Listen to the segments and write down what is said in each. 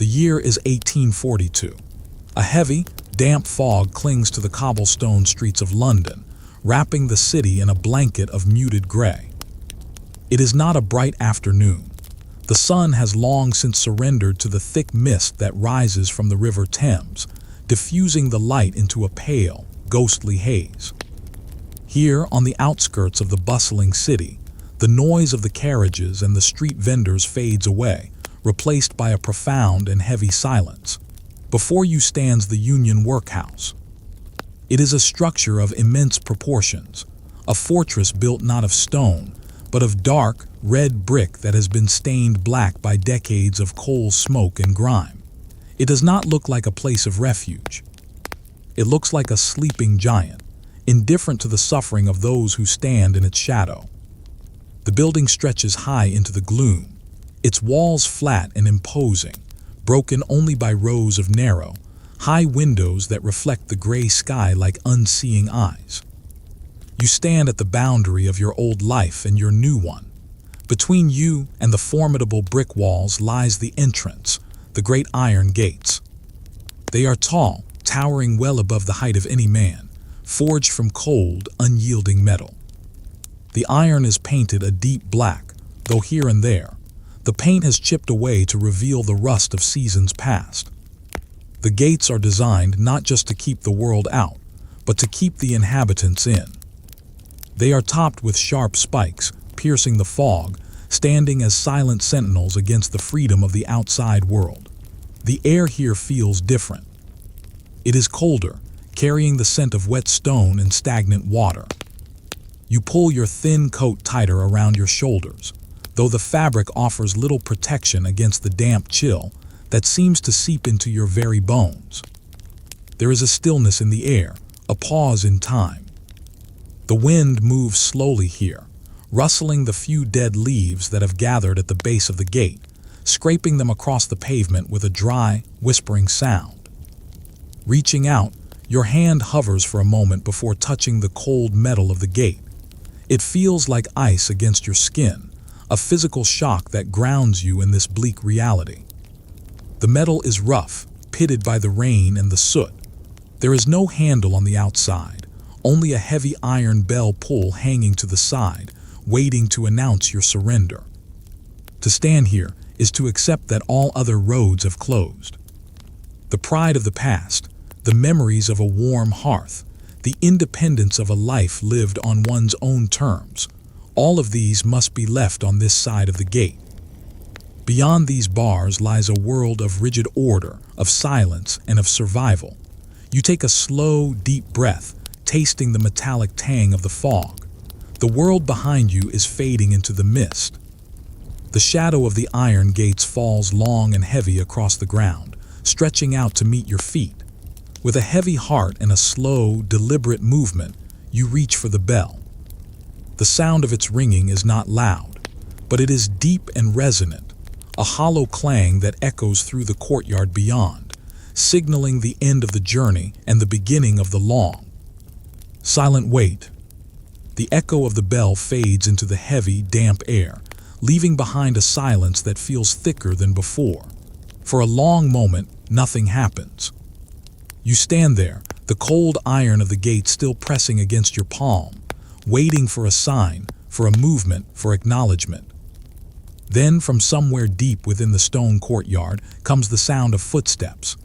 The year is 1842. A heavy, damp fog clings to the cobblestone streets of London, wrapping the city in a blanket of muted gray. It is not a bright afternoon. The sun has long since surrendered to the thick mist that rises from the River Thames, diffusing the light into a pale, ghostly haze. Here, on the outskirts of the bustling city, the noise of the carriages and the street vendors fades away, replaced by a profound and heavy silence. Before you stands the Union Workhouse. It is a structure of immense proportions, a fortress built not of stone, but of dark, red brick that has been stained black by decades of coal smoke and grime. It does not look like a place of refuge. It looks like a sleeping giant, indifferent to the suffering of those who stand in its shadow. The building stretches high into the gloom, its walls flat and imposing, broken only by rows of narrow, high windows that reflect the gray sky like unseeing eyes. You stand at the boundary of your old life and your new one. Between you and the formidable brick walls lies the entrance, the great iron gates. They are tall, towering well above the height of any man, forged from cold, unyielding metal. The iron is painted a deep black, though here and there, the paint has chipped away to reveal the rust of seasons past. The gates are designed not just to keep the world out, but to keep the inhabitants in. They are topped with sharp spikes, piercing the fog, standing as silent sentinels against the freedom of the outside world. The air here feels different. It is colder, carrying the scent of wet stone and stagnant water. You pull your thin coat tighter around your shoulders, though the fabric offers little protection against the damp chill that seems to seep into your very bones. There is a stillness in the air, a pause in time. The wind moves slowly here, rustling the few dead leaves that have gathered at the base of the gate, scraping them across the pavement with a dry, whispering sound. Reaching out, your hand hovers for a moment before touching the cold metal of the gate. It feels like ice against your skin, a physical shock that grounds you in this bleak reality. The metal is rough, pitted by the rain and the soot. There is no handle on the outside, only a heavy iron bell pull hanging to the side, waiting to announce your surrender. To stand here is to accept that all other roads have closed. The pride of the past, the memories of a warm hearth, the independence of a life lived on one's own terms, all of these must be left on this side of the gate. Beyond these bars lies a world of rigid order, of silence, and of survival. You take a slow, deep breath, tasting the metallic tang of the fog. The world behind you is fading into the mist. The shadow of the iron gates falls long and heavy across the ground, stretching out to meet your feet. With a heavy heart and a slow, deliberate movement, you reach for the bell. The sound of its ringing is not loud, but it is deep and resonant, a hollow clang that echoes through the courtyard beyond, signaling the end of the journey and the beginning of the long, silent wait. The echo of the bell fades into the heavy, damp air, leaving behind a silence that feels thicker than before. For a long moment, nothing happens. You stand there, the cold iron of the gate still pressing against your palm, waiting for a sign, for a movement, for acknowledgement. Then, from somewhere deep within the stone courtyard, comes the sound of footsteps.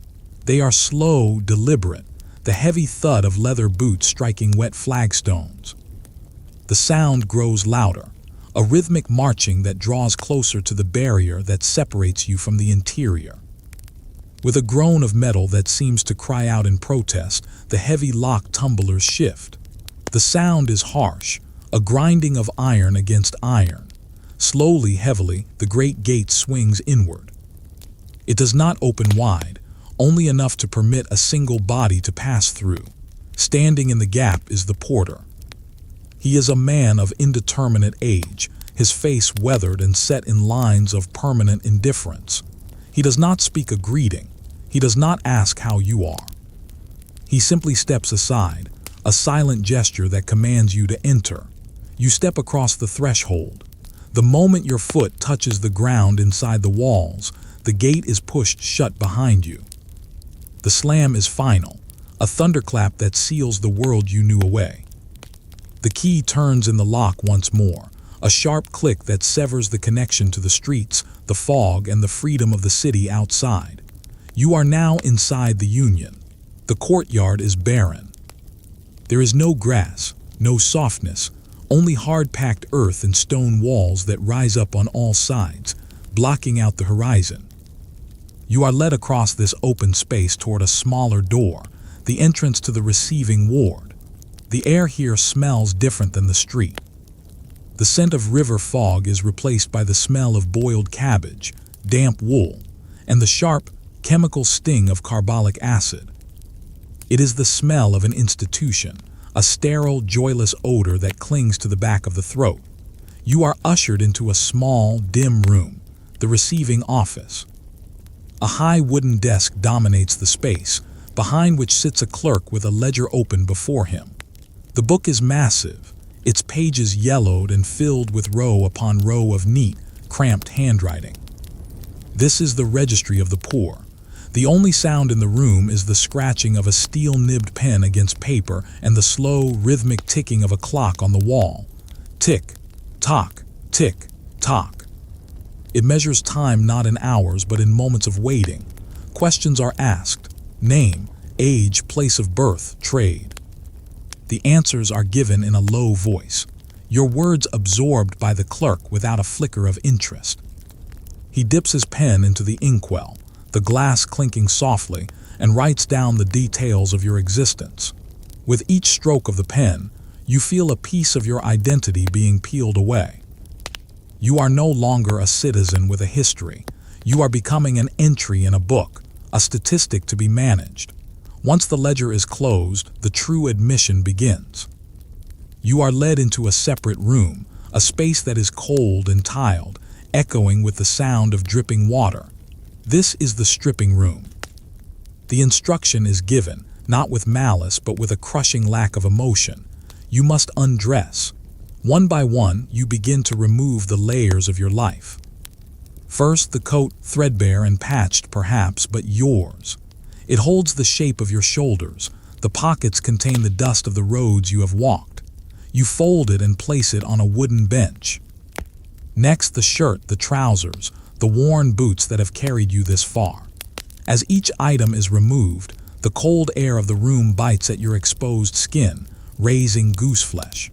They are slow, deliberate, the heavy thud of leather boots striking wet flagstones. The sound grows louder, a rhythmic marching that draws closer to the barrier that separates you from the interior. With a groan of metal that seems to cry out in protest, the heavy lock tumblers shift. The sound is harsh, a grinding of iron against iron. Slowly, heavily, the great gate swings inward. It does not open wide, only enough to permit a single body to pass through. Standing in the gap is the porter. He is a man of indeterminate age, his face weathered and set in lines of permanent indifference. He does not speak a greeting. He does not ask how you are. He simply steps aside, a silent gesture that commands you to enter. You step across the threshold. The moment your foot touches the ground inside the walls, The gate is pushed shut behind you. The slam is final, a thunderclap that seals the world you knew away. The key turns in the lock once more, a sharp click that severs the connection to the streets, the fog, and the freedom of the city outside. You are now inside the Union. The courtyard is barren. There is no grass, no softness, only hard-packed earth and stone walls that rise up on all sides, blocking out the horizon. You are led across this open space toward a smaller door, the entrance to the receiving ward. The air here smells different than the street. The scent of river fog is replaced by the smell of boiled cabbage, damp wool, and the sharp, chemical sting of carbolic acid. It is the smell of an institution, a sterile, joyless odor that clings to the back of the throat. You are ushered into a small, dim room, the receiving office. A high wooden desk dominates the space, behind which sits a clerk with a ledger open before him. The book is massive, its pages yellowed and filled with row upon row of neat, cramped handwriting. This is the registry of the poor. The only sound in the room is the scratching of a steel-nibbed pen against paper and the slow, rhythmic ticking of a clock on the wall. Tick, tock, tick, tock. It measures time not in hours but in moments of waiting. Questions are asked: name, age, place of birth, trade. The answers are given in a low voice, your words absorbed by the clerk without a flicker of interest. He dips his pen into the inkwell, the glass clinking softly, and writes down the details of your existence. With each stroke of the pen, you feel a piece of your identity being peeled away. You are no longer a citizen with a history. You are becoming an entry in a book, a statistic to be managed. Once the ledger is closed, the true admission begins. You are led into a separate room, a space that is cold and tiled, echoing with the sound of dripping water. This is the stripping room. The instruction is given, not with malice but with a crushing lack of emotion. You must undress. One by one, you begin to remove the layers of your life. First, the coat, threadbare and patched perhaps, but yours. It holds the shape of your shoulders. The pockets contain the dust of the roads you have walked. You fold it and place it on a wooden bench. Next, the shirt, the trousers, the worn boots that have carried you this far. As each item is removed, the cold air of the room bites at your exposed skin, raising goose flesh.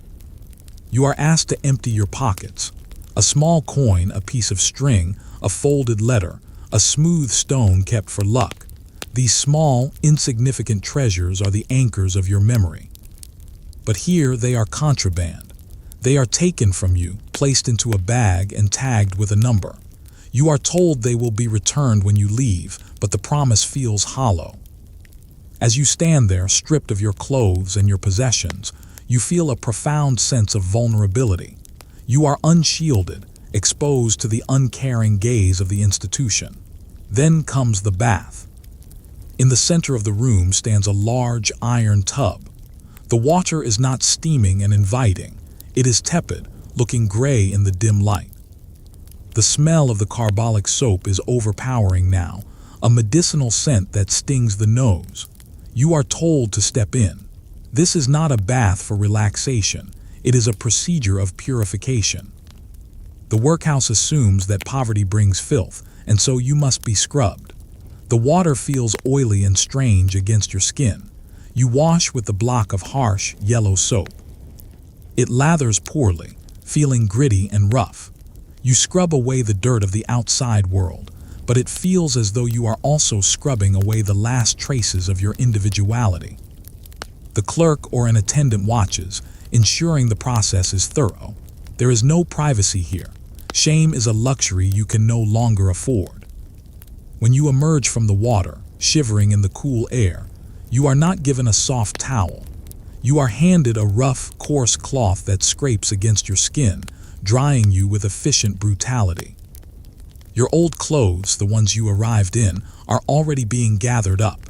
You are asked to empty your pockets. A small coin, a piece of string, a folded letter, a smooth stone kept for luck. These small, insignificant treasures are the anchors of your memory. But here they are contraband. They are taken from you, placed into a bag and tagged with a number. You are told they will be returned when you leave, but the promise feels hollow. As you stand there, stripped of your clothes and your possessions, you feel a profound sense of vulnerability. You are unshielded, exposed to the uncaring gaze of the institution. Then comes the bath. In the center of the room stands a large iron tub. The water is not steaming and inviting. It is tepid, looking gray in the dim light. The smell of the carbolic soap is overpowering now, a medicinal scent that stings the nose. You are told to step in. This is not a bath for relaxation. It is a procedure of purification. The workhouse assumes that poverty brings filth, and so you must be scrubbed. The water feels oily and strange against your skin. You wash with the block of harsh, yellow soap. It lathers poorly, feeling gritty and rough. You scrub away the dirt of the outside world, but it feels as though you are also scrubbing away the last traces of your individuality. The clerk or an attendant watches, ensuring the process is thorough. There is no privacy here. Shame is a luxury you can no longer afford. When you emerge from the water, shivering in the cool air, you are not given a soft towel. You are handed a rough, coarse cloth that scrapes against your skin, drying you with efficient brutality. Your old clothes, the ones you arrived in, are already being gathered up.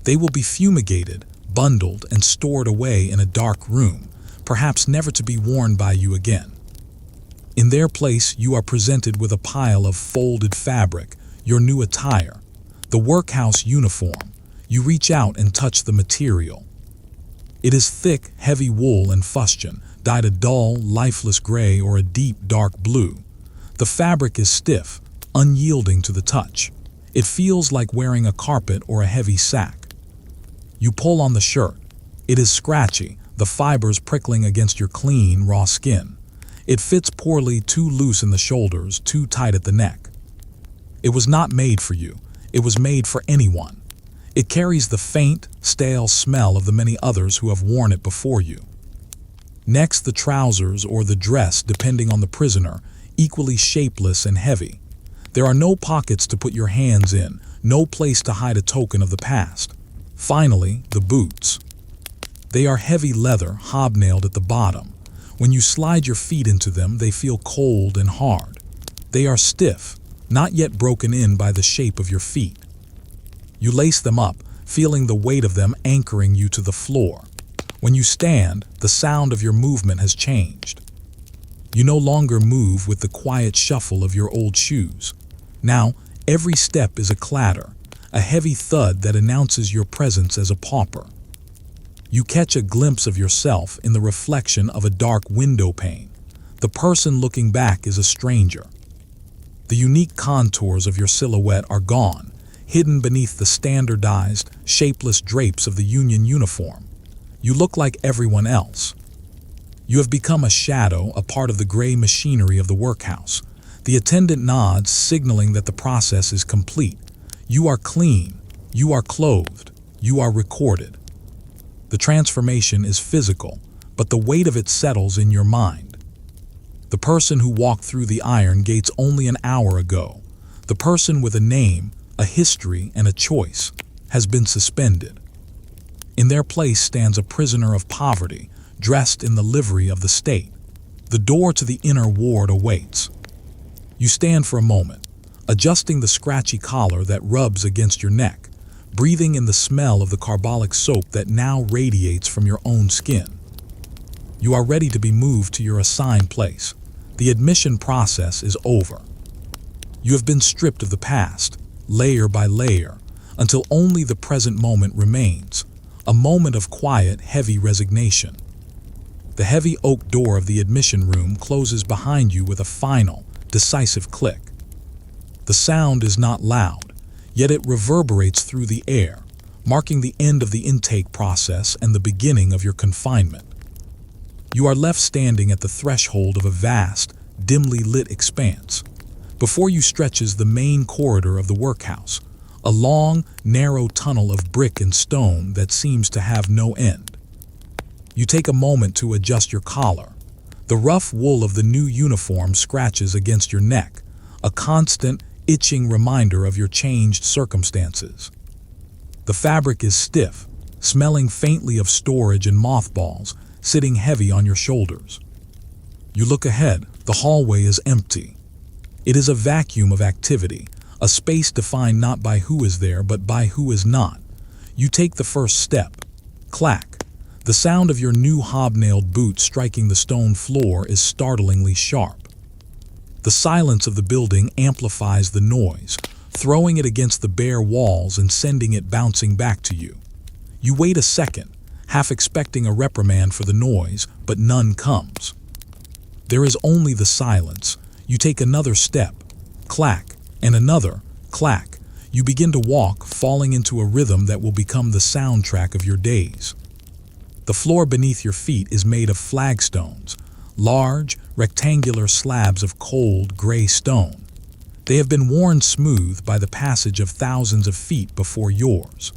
They will be fumigated, bundled, and stored away in a dark room, perhaps never to be worn by you again. In their place, you are presented with a pile of folded fabric, your new attire, the workhouse uniform. You reach out and touch the material. It is thick, heavy wool and fustian, dyed a dull, lifeless gray or a deep, dark blue. The fabric is stiff, unyielding to the touch. It feels like wearing a carpet or a heavy sack. You pull on the shirt. It is scratchy, the fibers prickling against your clean, raw skin. It fits poorly, too loose in the shoulders, too tight at the neck. It was not made for you. It was made for anyone. It carries the faint, stale smell of the many others who have worn it before you. Next, the trousers or the dress, depending on the prisoner, equally shapeless and heavy. There are no pockets to put your hands in, no place to hide a token of the past. Finally, the boots. They are heavy leather, hobnailed at the bottom. When you slide your feet into them, they feel cold and hard. They are stiff, not yet broken in by the shape of your feet. You lace them up, feeling the weight of them anchoring you to the floor. When you stand, the sound of your movement has changed. You no longer move with the quiet shuffle of your old shoes. Now, every step is a clatter, a heavy thud that announces your presence as a pauper. You catch a glimpse of yourself in the reflection of a dark window pane. The person looking back is a stranger. The unique contours of your silhouette are gone, hidden beneath the standardized, shapeless drapes of the Union uniform. You look like everyone else. You have become a shadow, a part of the gray machinery of the workhouse. The attendant nods, signaling that the process is complete. You are clean. You are clothed. You are recorded. The transformation is physical, but the weight of it settles in your mind. The person who walked through the iron gates only an hour ago, the person with a name, a history, and a choice, has been suspended. In their place stands a prisoner of poverty, dressed in the livery of the state. The door to the inner ward awaits. You stand for a moment, adjusting the scratchy collar that rubs against your neck, breathing in the smell of the carbolic soap that now radiates from your own skin. You are ready to be moved to your assigned place. The admission process is over. You have been stripped of the past, layer by layer, until only the present moment remains, a moment of quiet, heavy resignation. The heavy oak door of the admission room closes behind you with a final, decisive click. The sound is not loud, yet it reverberates through the air, marking the end of the intake process and the beginning of your confinement. You are left standing at the threshold of a vast, dimly lit expanse. Before you stretches the main corridor of the workhouse, a long, narrow tunnel of brick and stone that seems to have no end. You take a moment to adjust your collar. The rough wool of the new uniform scratches against your neck, a constant, itching reminder of your changed circumstances. The fabric is stiff, smelling faintly of storage and mothballs, sitting heavy on your shoulders. You look ahead. The hallway is empty. It is a vacuum of activity, a space defined not by who is there but by who is not. You take the first step. Clack. The sound of your new hobnailed boot striking the stone floor is startlingly sharp. The silence of the building amplifies the noise, throwing it against the bare walls and sending it bouncing back to you. You wait a second, half expecting a reprimand for the noise, but none comes. There is only the silence. You take another step. Clack, and another. Clack. You begin to walk, falling into a rhythm that will become the soundtrack of your days. The floor beneath your feet is made of flagstones, large, rectangular slabs of cold, gray stone. They have been worn smooth by the passage of thousands of feet before yours.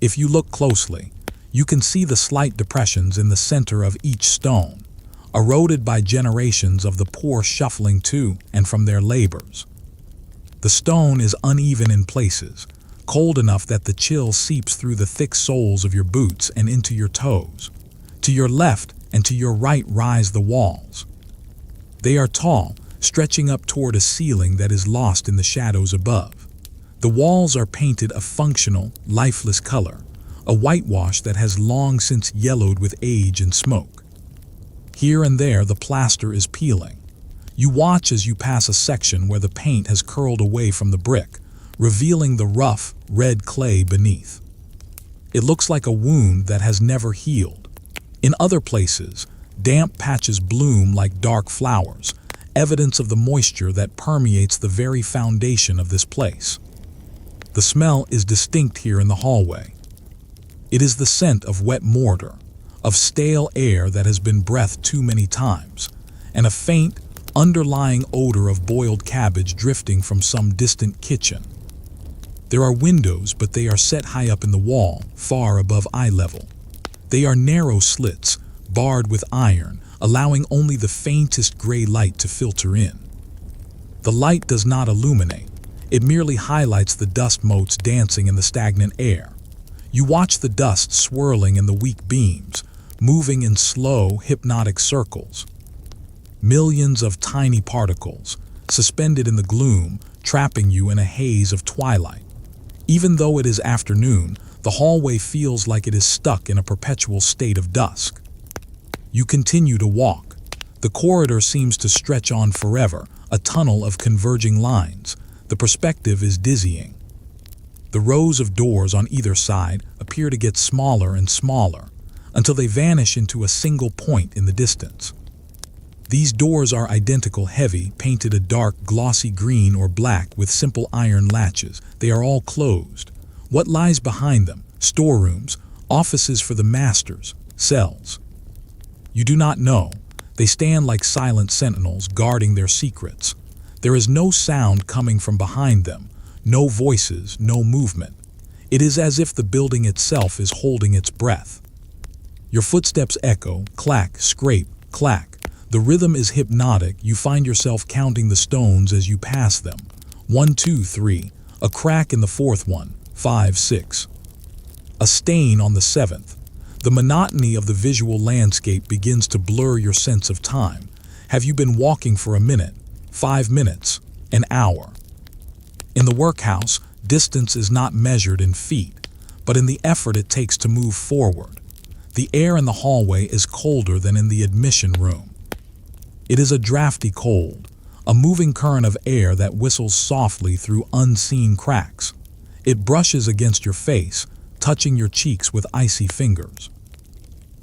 If you look closely, you can see the slight depressions in the center of each stone, eroded by generations of the poor shuffling to and from their labors. The stone is uneven in places, cold enough that the chill seeps through the thick soles of your boots and into your toes. To your left and to your right rise the walls. They are tall, stretching up toward a ceiling that is lost in the shadows above. The walls are painted a functional, lifeless color, a whitewash that has long since yellowed with age and smoke. Here and there the plaster is peeling. You watch as you pass a section where the paint has curled away from the brick, revealing the rough, red clay beneath. It looks like a wound that has never healed. In other places, damp patches bloom like dark flowers, evidence of the moisture that permeates the very foundation of this place. The smell is distinct here in the hallway. It is the scent of wet mortar, of stale air that has been breathed too many times, and a faint, underlying odor of boiled cabbage drifting from some distant kitchen. There are windows, but they are set high up in the wall, far above eye level. They are narrow slits, barred with iron, allowing only the faintest gray light to filter in. The light does not illuminate. It merely highlights the dust motes dancing in the stagnant air. You watch the dust swirling in the weak beams, moving in slow, hypnotic circles. Millions of tiny particles, suspended in the gloom, trapping you in a haze of twilight. Even though it is afternoon, the hallway feels like it is stuck in a perpetual state of dusk. You continue to walk. The corridor seems to stretch on forever, a tunnel of converging lines. The perspective is dizzying. The rows of doors on either side appear to get smaller and smaller, until they vanish into a single point in the distance. These doors are identical, heavy, painted a dark, glossy green or black with simple iron latches. They are all closed. What lies behind them? Storerooms, offices for the masters, cells. You do not know. They stand like silent sentinels guarding their secrets. There is no sound coming from behind them, no voices, no movement. It is as if the building itself is holding its breath. Your footsteps echo, clack, scrape, clack. The rhythm is hypnotic. You find yourself counting the stones as you pass them. 1, 2, 3. A crack in the fourth one. 5, 6. A stain on the seventh. The monotony of the visual landscape begins to blur your sense of time. Have you been walking for a minute, 5 minutes, an hour? In the workhouse, distance is not measured in feet, but in the effort it takes to move forward. The air in the hallway is colder than in the admission room. It is a drafty cold, a moving current of air that whistles softly through unseen cracks. It brushes against your face, touching your cheeks with icy fingers.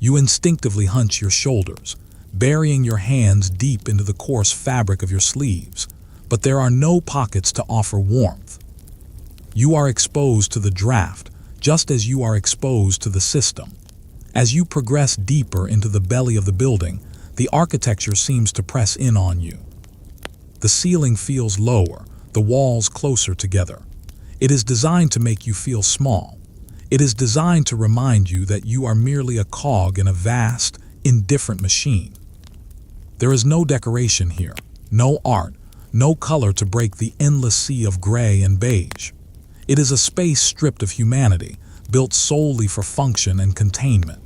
You instinctively hunch your shoulders, burying your hands deep into the coarse fabric of your sleeves, but there are no pockets to offer warmth. You are exposed to the draft, just as you are exposed to the system. As you progress deeper into the belly of the building, the architecture seems to press in on you. The ceiling feels lower, the walls closer together. It is designed to make you feel small. It is designed to remind you that you are merely a cog in a vast, indifferent machine. There is no decoration here, no art, no color to break the endless sea of gray and beige. It is a space stripped of humanity, built solely for function and containment.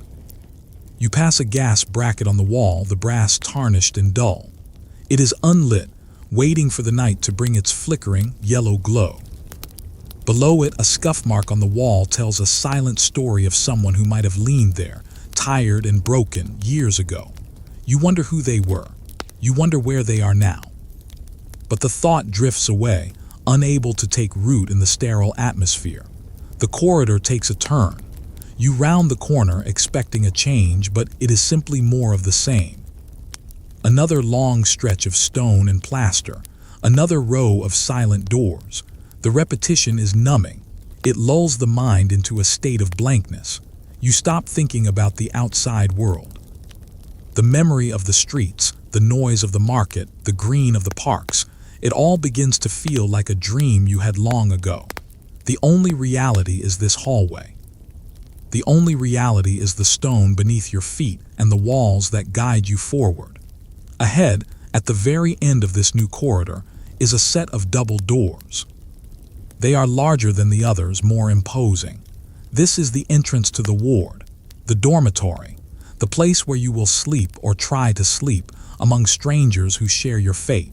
You pass a gas bracket on the wall, the brass tarnished and dull. It is unlit, waiting for the night to bring its flickering, yellow glow. Below it, a scuff mark on the wall tells a silent story of someone who might have leaned there, tired and broken, years ago. You wonder who they were. You wonder where they are now. But the thought drifts away, unable to take root in the sterile atmosphere. The corridor takes a turn. You round the corner expecting a change, but it is simply more of the same. Another long stretch of stone and plaster, another row of silent doors. The repetition is numbing. It lulls the mind into a state of blankness. You stop thinking about the outside world. The memory of the streets, the noise of the market, the green of the parks, it all begins to feel like a dream you had long ago. The only reality is this hallway. The only reality is the stone beneath your feet and the walls that guide you forward. Ahead, at the very end of this new corridor, is a set of double doors. They are larger than the others, more imposing. This is the entrance to the ward, the dormitory, the place where you will sleep or try to sleep among strangers who share your fate.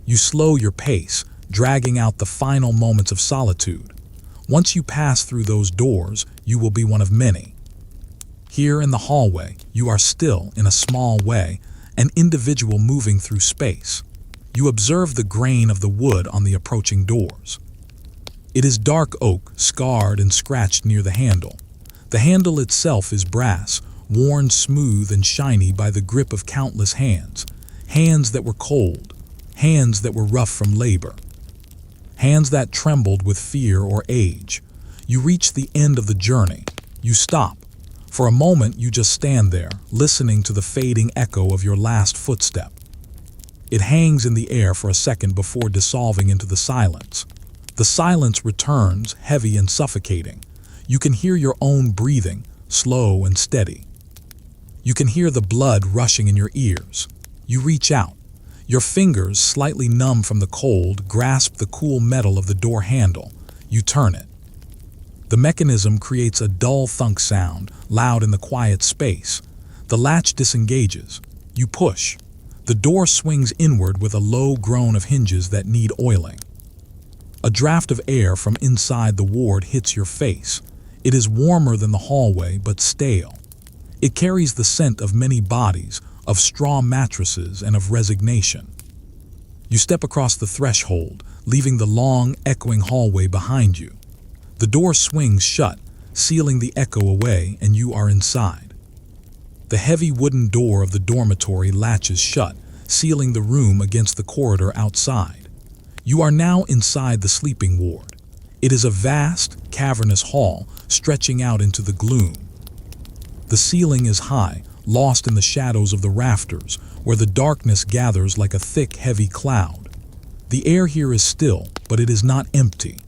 You slow your pace, dragging out the final moments of solitude. Once you pass through those doors, you will be one of many. Here in the hallway, you are still, in a small way, an individual moving through space. You observe the grain of the wood on the approaching doors. It is dark oak, scarred and scratched near the handle. The handle itself is brass, worn smooth and shiny by the grip of countless hands. Hands that were cold, hands that were rough from labor, hands that trembled with fear or age. You reach the end of the journey. You stop. For a moment, you just stand there, listening to the fading echo of your last footstep. It hangs in the air for a second before dissolving into the silence. The silence returns, heavy and suffocating. You can hear your own breathing, slow and steady. You can hear the blood rushing in your ears. You reach out. Your fingers, slightly numb from the cold, grasp the cool metal of the door handle. You turn it. The mechanism creates a dull thunk sound, loud in the quiet space. The latch disengages. You push. The door swings inward with a low groan of hinges that need oiling. A draft of air from inside the ward hits your face. It is warmer than the hallway, but stale. It carries the scent of many bodies, of straw mattresses, and of resignation. You step across the threshold, leaving the long, echoing hallway behind you. The door swings shut, sealing the echo away, and you are inside. The heavy wooden door of the dormitory latches shut, sealing the room against the corridor outside. You are now inside the sleeping ward. It is a vast, cavernous hall stretching out into the gloom. The ceiling is high, lost in the shadows of the rafters, where the darkness gathers like a thick, heavy cloud. The air here is still, but it is not empty.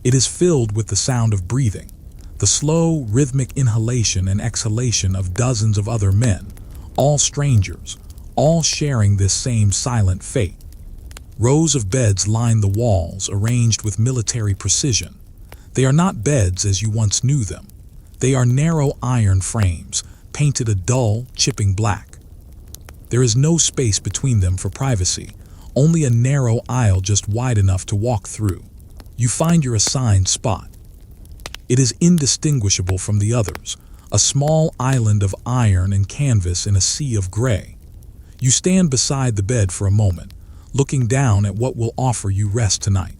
It is filled with the sound of breathing, the slow, rhythmic inhalation and exhalation of dozens of other men, all strangers, all sharing this same silent fate. Rows of beds line the walls, arranged with military precision. They are not beds as you once knew them. They are narrow iron frames, painted a dull, chipping black. There is no space between them for privacy, only a narrow aisle just wide enough to walk through. You find your assigned spot. It is indistinguishable from the others, a small island of iron and canvas in a sea of gray. You stand beside the bed for a moment, looking down at what will offer you rest tonight.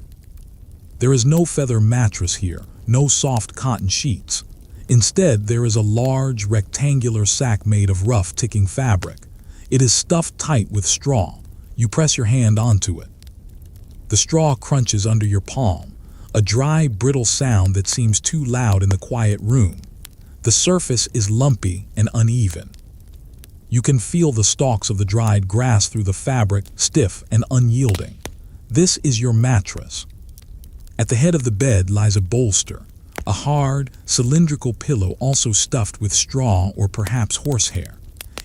There is no feather mattress here, no soft cotton sheets. Instead, there is a large, rectangular sack made of rough, ticking fabric. It is stuffed tight with straw. You press your hand onto it. The straw crunches under your palm, a dry, brittle sound that seems too loud in the quiet room. The surface is lumpy and uneven. You can feel the stalks of the dried grass through the fabric, stiff and unyielding. This is your mattress. At the head of the bed lies a bolster, a hard, cylindrical pillow also stuffed with straw or perhaps horsehair.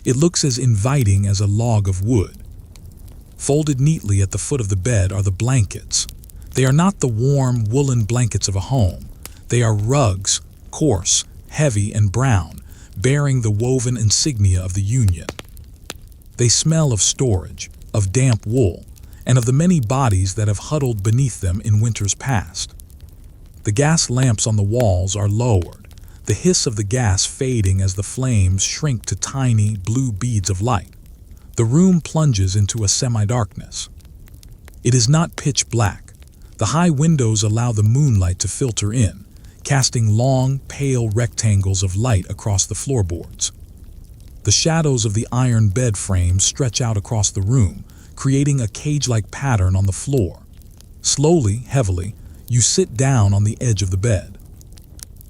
It looks as inviting as a log of wood. Folded neatly at the foot of the bed are the blankets. They are not the warm, woolen blankets of a home. They are rugs, coarse, heavy, and brown, bearing the woven insignia of the Union. They smell of storage, of damp wool, and of the many bodies that have huddled beneath them in winters past. The gas lamps on the walls are lowered, the hiss of the gas fading as the flames shrink to tiny, blue beads of light. The room plunges into a semi-darkness. It is not pitch black. The high windows allow the moonlight to filter in, casting long, pale rectangles of light across the floorboards. The shadows of the iron bed frames stretch out across the room, creating a cage-like pattern on the floor. Slowly, heavily, you sit down on the edge of the bed.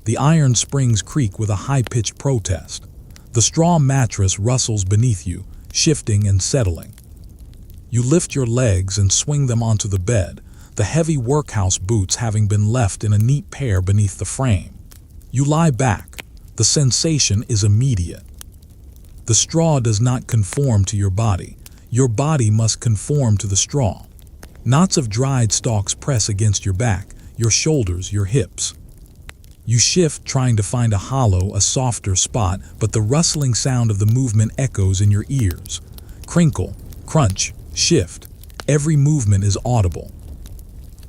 The iron springs creak with a high-pitched protest. The straw mattress rustles beneath you, shifting and settling. You lift your legs and swing them onto the bed, the heavy workhouse boots having been left in a neat pair beneath the frame. You lie back. The sensation is immediate. The straw does not conform to your body. Your body must conform to the straw. Knots of dried stalks press against your back, your shoulders, your hips. You shift, trying to find a hollow, a softer spot, but the rustling sound of the movement echoes in your ears. Crinkle, crunch, shift. Every movement is audible.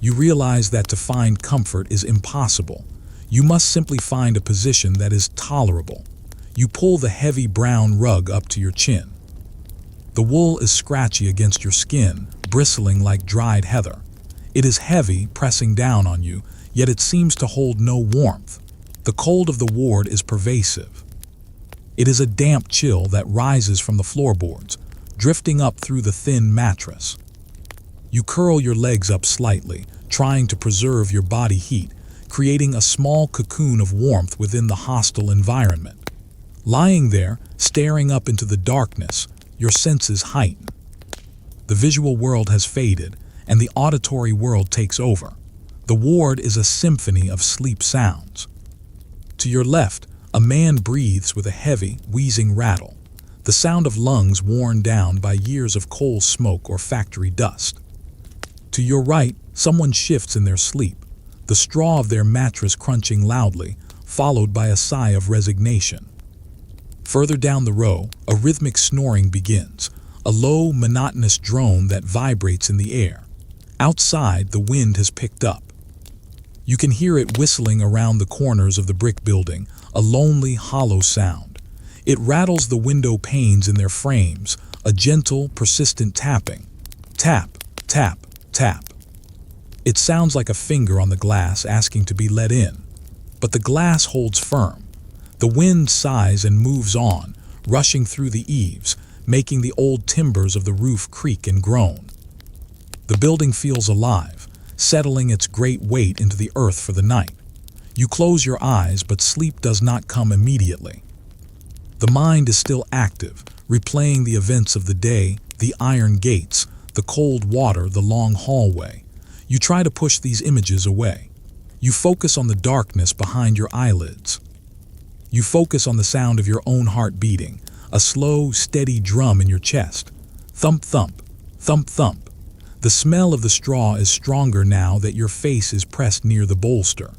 You realize that to find comfort is impossible. You must simply find a position that is tolerable. You pull the heavy brown rug up to your chin. The wool is scratchy against your skin, bristling like dried heather. It is heavy, pressing down on you, yet it seems to hold no warmth. The cold of the ward is pervasive. It is a damp chill that rises from the floorboards, drifting up through the thin mattress. You curl your legs up slightly, trying to preserve your body heat, creating a small cocoon of warmth within the hostile environment. Lying there, staring up into the darkness, your senses heighten. The visual world has faded, and the auditory world takes over. The ward is a symphony of sleep sounds. To your left, a man breathes with a heavy, wheezing rattle, the sound of lungs worn down by years of coal smoke or factory dust. To your right, someone shifts in their sleep, the straw of their mattress crunching loudly, followed by a sigh of resignation. Further down the row, a rhythmic snoring begins, a low, monotonous drone that vibrates in the air. Outside, the wind has picked up. You can hear it whistling around the corners of the brick building, a lonely, hollow sound. It rattles the window panes in their frames, a gentle, persistent tapping. Tap, tap, tap. It sounds like a finger on the glass asking to be let in. But the glass holds firm. The wind sighs and moves on, rushing through the eaves, making the old timbers of the roof creak and groan. The building feels alive, settling its great weight into the earth for the night. You close your eyes, but sleep does not come immediately. The mind is still active, replaying the events of the day, the iron gates, the cold water, the long hallway. You try to push these images away. You focus on the darkness behind your eyelids. You focus on the sound of your own heart beating, a slow, steady drum in your chest. Thump, thump, thump, thump. The smell of the straw is stronger now that your face is pressed near the bolster.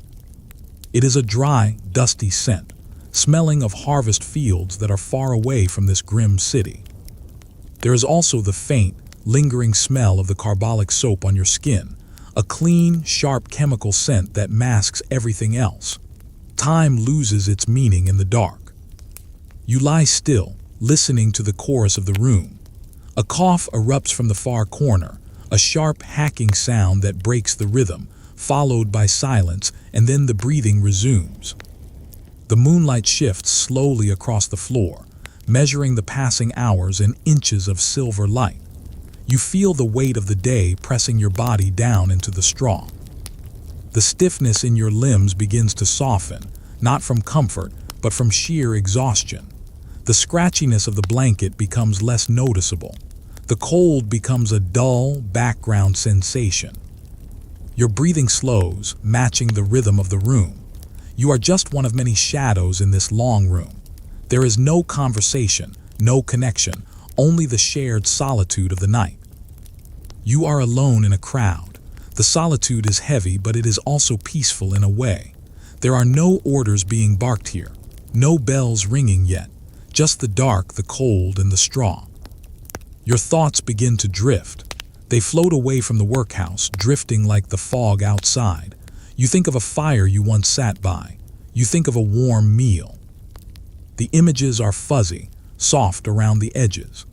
It is a dry, dusty scent, smelling of harvest fields that are far away from this grim city. There is also the faint, lingering smell of the carbolic soap on your skin, a clean, sharp chemical scent that masks everything else. Time loses its meaning in the dark. You lie still, listening to the chorus of the room. A cough erupts from the far corner, a sharp hacking sound that breaks the rhythm, followed by silence, and then the breathing resumes. The moonlight shifts slowly across the floor, measuring the passing hours in inches of silver light. You feel the weight of the day pressing your body down into the straw. The stiffness in your limbs begins to soften, not from comfort, but from sheer exhaustion. The scratchiness of the blanket becomes less noticeable. The cold becomes a dull, background sensation. Your breathing slows, matching the rhythm of the room. You are just one of many shadows in this long room. There is no conversation, no connection, only the shared solitude of the night. You are alone in a crowd. The solitude is heavy, but it is also peaceful in a way. There are no orders being barked here, no bells ringing yet, just the dark, the cold, and the straw. Your thoughts begin to drift. They float away from the workhouse, drifting like the fog outside. You think of a fire you once sat by. You think of a warm meal. The images are fuzzy, soft around the edges.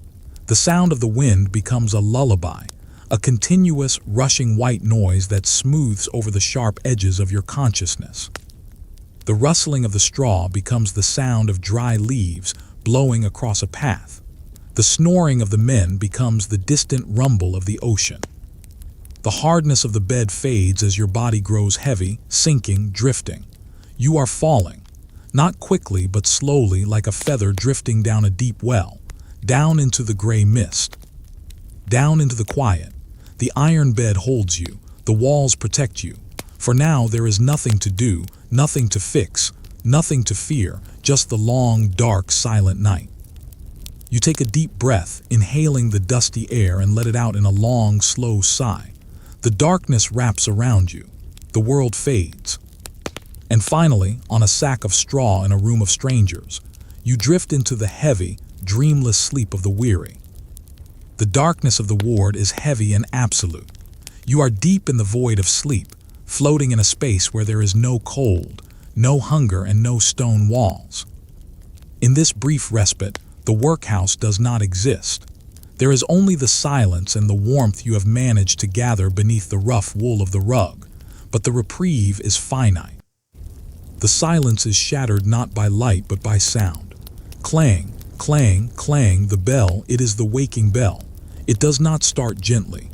The sound of the wind becomes a lullaby, a continuous, rushing white noise that smooths over the sharp edges of your consciousness. The rustling of the straw becomes the sound of dry leaves blowing across a path. The snoring of the men becomes the distant rumble of the ocean. The hardness of the bed fades as your body grows heavy, sinking, drifting. You are falling, not quickly but slowly, like a feather drifting down a deep well, down into the gray mist, down into the quiet. The iron bed holds you, the walls protect you. For now there is nothing to do, nothing to fix, nothing to fear, just the long, dark, silent night. You take a deep breath, inhaling the dusty air, and let it out in a long, slow sigh. The darkness wraps around you. The world fades. And finally, on a sack of straw in a room of strangers, you drift into the heavy, dreamless sleep of the weary. The darkness of the ward is heavy and absolute. You are deep in the void of sleep, floating in a space where there is no cold, no hunger, and no stone walls. In this brief respite, the workhouse does not exist. There is only the silence and the warmth you have managed to gather beneath the rough wool of the rug, but the reprieve is finite. The silence is shattered not by light but by sound. Clang, clang, clang, the bell, it is the waking bell. It does not start gently.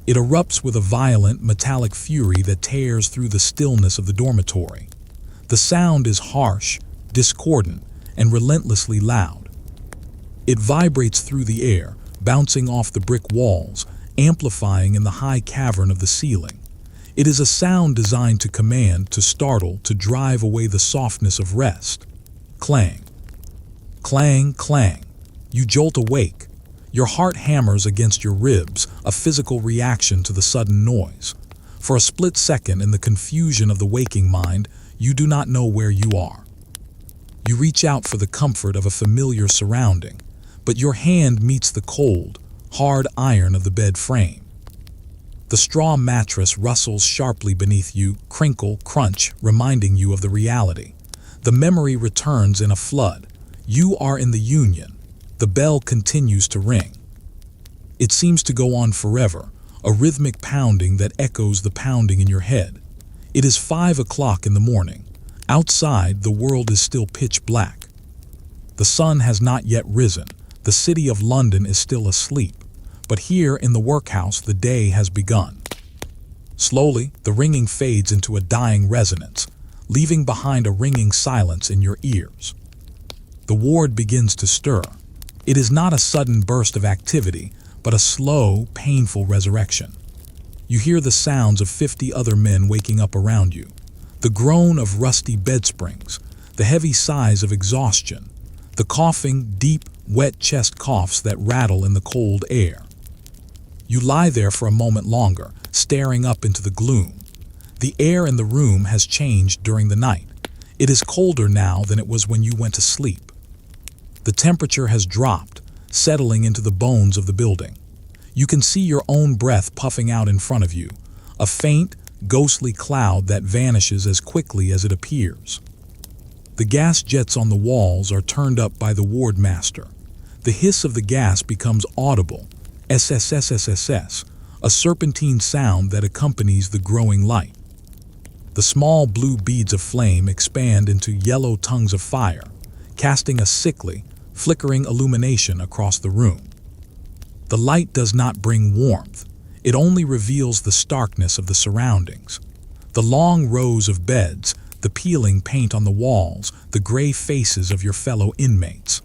It erupts with a violent, metallic fury that tears through the stillness of the dormitory. The sound is harsh, discordant, and relentlessly loud. It vibrates through the air, bouncing off the brick walls, amplifying in the high cavern of the ceiling. It is a sound designed to command, to startle, to drive away the softness of rest. Clang. Clang, clang. You jolt awake. Your heart hammers against your ribs, a physical reaction to the sudden noise. For a split second, in the confusion of the waking mind, you do not know where you are. You reach out for the comfort of a familiar surrounding, but your hand meets the cold, hard iron of the bed frame. The straw mattress rustles sharply beneath you, crinkle, crunch, reminding you of the reality. The memory returns in a flood. You are in the Union. The bell continues to ring. It seems to go on forever, a rhythmic pounding that echoes the pounding in your head. It is 5 o'clock in the morning. Outside, the world is still pitch black. The sun has not yet risen. The city of London is still asleep. But here in the workhouse, the day has begun. Slowly, the ringing fades into a dying resonance, leaving behind a ringing silence in your ears. The ward begins to stir. It is not a sudden burst of activity, but a slow, painful resurrection. You hear the sounds of 50 other men waking up around you, the groan of rusty bed springs, the heavy sighs of exhaustion, the coughing, deep, wet chest coughs that rattle in the cold air. You lie there for a moment longer, staring up into the gloom. The air in the room has changed during the night. It is colder now than it was when you went to sleep. The temperature has dropped, settling into the bones of the building. You can see your own breath puffing out in front of you, a faint, ghostly cloud that vanishes as quickly as it appears. The gas jets on the walls are turned up by the ward master. The hiss of the gas becomes audible, SSSSSS, a serpentine sound that accompanies the growing light. The small blue beads of flame expand into yellow tongues of fire, casting a sickly, flickering illumination across the room. The light does not bring warmth. It only reveals the starkness of the surroundings. The long rows of beds, the peeling paint on the walls, the gray faces of your fellow inmates.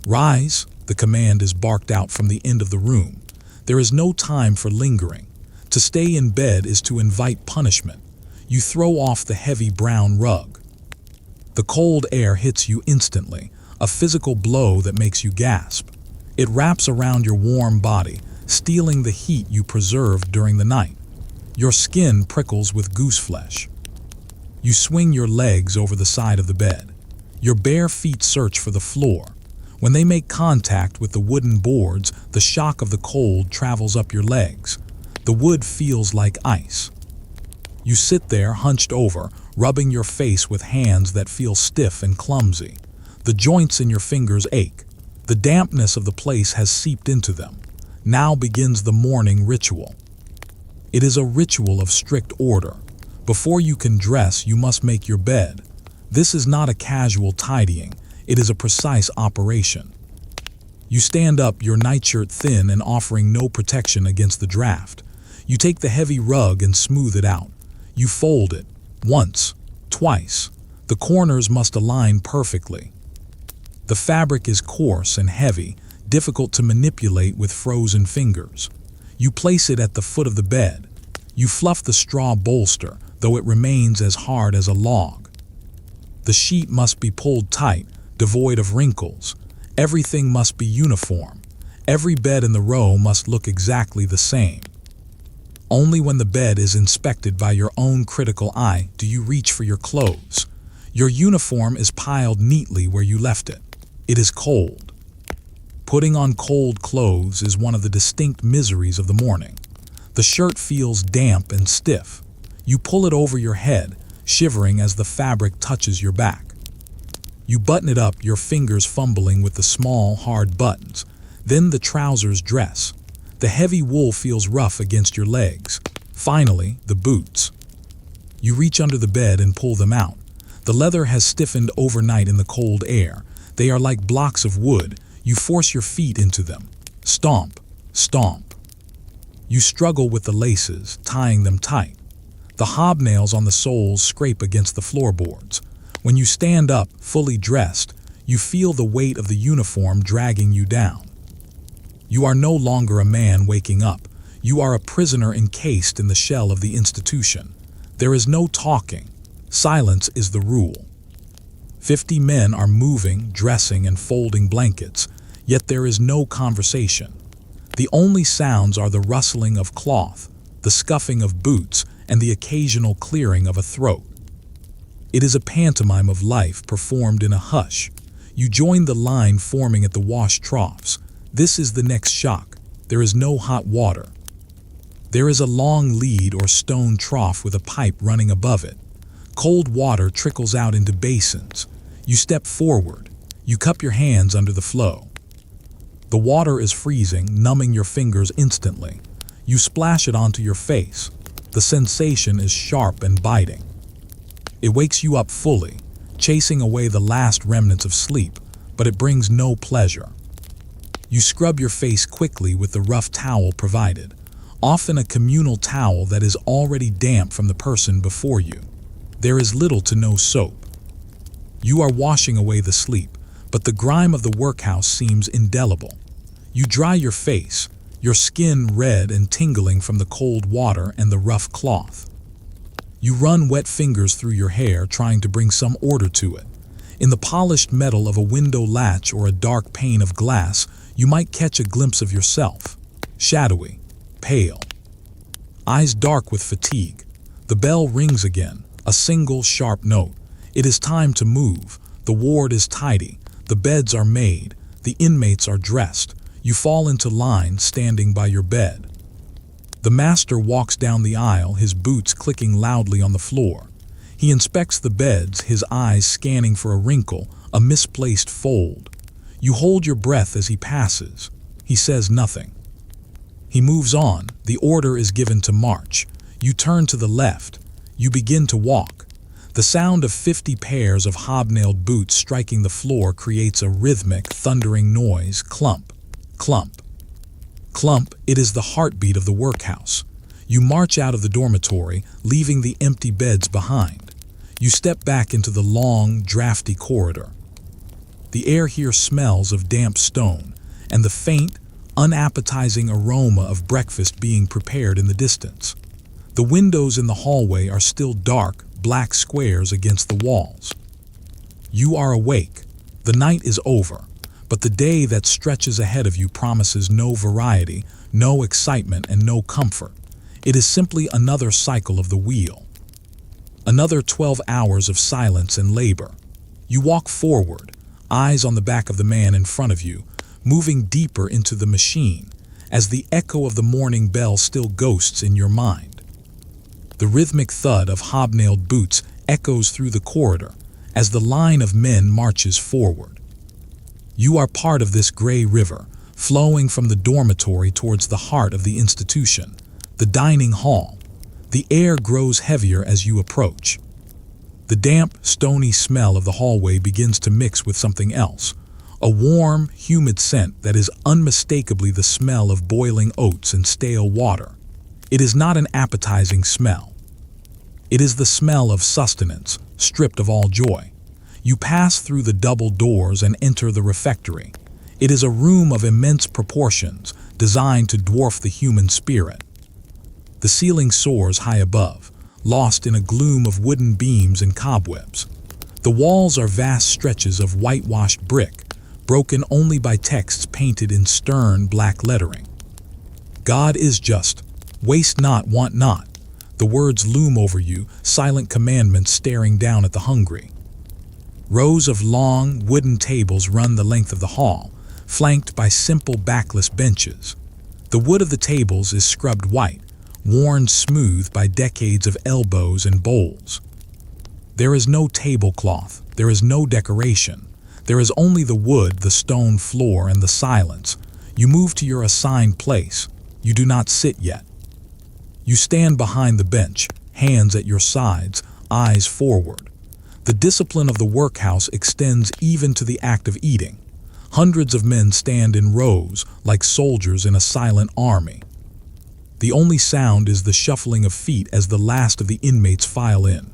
Rise, the command is barked out from the end of the room. There is no time for lingering. To stay in bed is to invite punishment. You throw off the heavy brown rug. The cold air hits you instantly, a physical blow that makes you gasp. It wraps around your warm body, stealing the heat you preserved during the night. Your skin prickles with goose flesh. You swing your legs over the side of the bed. Your bare feet search for the floor. When they make contact with the wooden boards, the shock of the cold travels up your legs. The wood feels like ice. You sit there hunched over, rubbing your face with hands that feel stiff and clumsy. The joints in your fingers ache. The dampness of the place has seeped into them. Now begins the morning ritual. It is a ritual of strict order. Before you can dress, you must make your bed. This is not a casual tidying. It is a precise operation. You stand up, your nightshirt thin and offering no protection against the draft. You take the heavy rug and smooth it out. You fold it. Once, twice. The corners must align perfectly. The fabric is coarse and heavy, difficult to manipulate with frozen fingers. You place it at the foot of the bed. You fluff the straw bolster, though it remains as hard as a log. The sheet must be pulled tight, devoid of wrinkles. Everything must be uniform. Every bed in the row must look exactly the same. Only when the bed is inspected by your own critical eye do you reach for your clothes. Your uniform is piled neatly where you left it. It is cold. Putting on cold clothes is one of the distinct miseries of the morning. The shirt feels damp and stiff. You pull it over your head, shivering as the fabric touches your back. You button it up, your fingers fumbling with the small, hard buttons. Then the trousers dress. The heavy wool feels rough against your legs. Finally, the boots. You reach under the bed and pull them out. The leather has stiffened overnight in the cold air. They are like blocks of wood. You force your feet into them. Stomp, stomp. You struggle with the laces, tying them tight. The hobnails on the soles scrape against the floorboards. When you stand up, fully dressed, you feel the weight of the uniform dragging you down. You are no longer a man waking up. You are a prisoner encased in the shell of the institution. There is no talking. Silence is the rule. 50 men are moving, dressing, and folding blankets, yet there is no conversation. The only sounds are the rustling of cloth, the scuffing of boots, and the occasional clearing of a throat. It is a pantomime of life performed in a hush. You join the line forming at the wash troughs. This is the next shock. There is no hot water. There is a long lead or stone trough with a pipe running above it. Cold water trickles out into basins. You step forward. You cup your hands under the flow. The water is freezing, numbing your fingers instantly. You splash it onto your face. The sensation is sharp and biting. It wakes you up fully, chasing away the last remnants of sleep, but it brings no pleasure. You scrub your face quickly with the rough towel provided, often a communal towel that is already damp from the person before you. There is little to no soap. You are washing away the sleep, but the grime of the workhouse seems indelible. You dry your face, your skin red and tingling from the cold water and the rough cloth. You run wet fingers through your hair, trying to bring some order to it. In the polished metal of a window latch or a dark pane of glass, you might catch a glimpse of yourself. Shadowy, pale, eyes dark with fatigue. The bell rings again, a single sharp note. It is time to move. The ward is tidy. The beds are made. The inmates are dressed. You fall into line, standing by your bed. The master walks down the aisle, his boots clicking loudly on the floor. He inspects the beds, his eyes scanning for a wrinkle, a misplaced fold. You hold your breath as he passes. He says nothing. He moves on. The order is given to march. You turn to the left. You begin to walk. The sound of 50 pairs of hobnailed boots striking the floor creates a rhythmic, thundering noise. Clump, clump, clump. It is the heartbeat of the workhouse. You march out of the dormitory, leaving the empty beds behind. You step back into the long, drafty corridor. The air here smells of damp stone and the faint, unappetizing aroma of breakfast being prepared in the distance. The windows in the hallway are still dark, black squares against the walls. You are awake. The night is over, but the day that stretches ahead of you promises no variety, no excitement, and no comfort. It is simply another cycle of the wheel. Another 12 hours of silence and labor. You walk forward, eyes on the back of the man in front of you, moving deeper into the machine, as the echo of the morning bell still ghosts in your mind. The rhythmic thud of hobnailed boots echoes through the corridor as the line of men marches forward. You are part of this gray river, flowing from the dormitory towards the heart of the institution, the dining hall. The air grows heavier as you approach. The damp, stony smell of the hallway begins to mix with something else, a warm, humid scent that is unmistakably the smell of boiling oats and stale water. It is not an appetizing smell. It is the smell of sustenance, stripped of all joy. You pass through the double doors and enter the refectory. It is a room of immense proportions, designed to dwarf the human spirit. The ceiling soars high above, lost in a gloom of wooden beams and cobwebs. The walls are vast stretches of whitewashed brick, broken only by texts painted in stern black lettering. God is just. Waste not, want not. The words loom over you, silent commandments staring down at the hungry. Rows of long, wooden tables run the length of the hall, flanked by simple backless benches. The wood of the tables is scrubbed white, worn smooth by decades of elbows and bowls. There is no tablecloth, there is no decoration. There is only the wood, the stone floor, and the silence. You move to your assigned place. You do not sit yet. You stand behind the bench, hands at your sides, eyes forward. The discipline of the workhouse extends even to the act of eating. Hundreds of men stand in rows like soldiers in a silent army. The only sound is the shuffling of feet as the last of the inmates file in.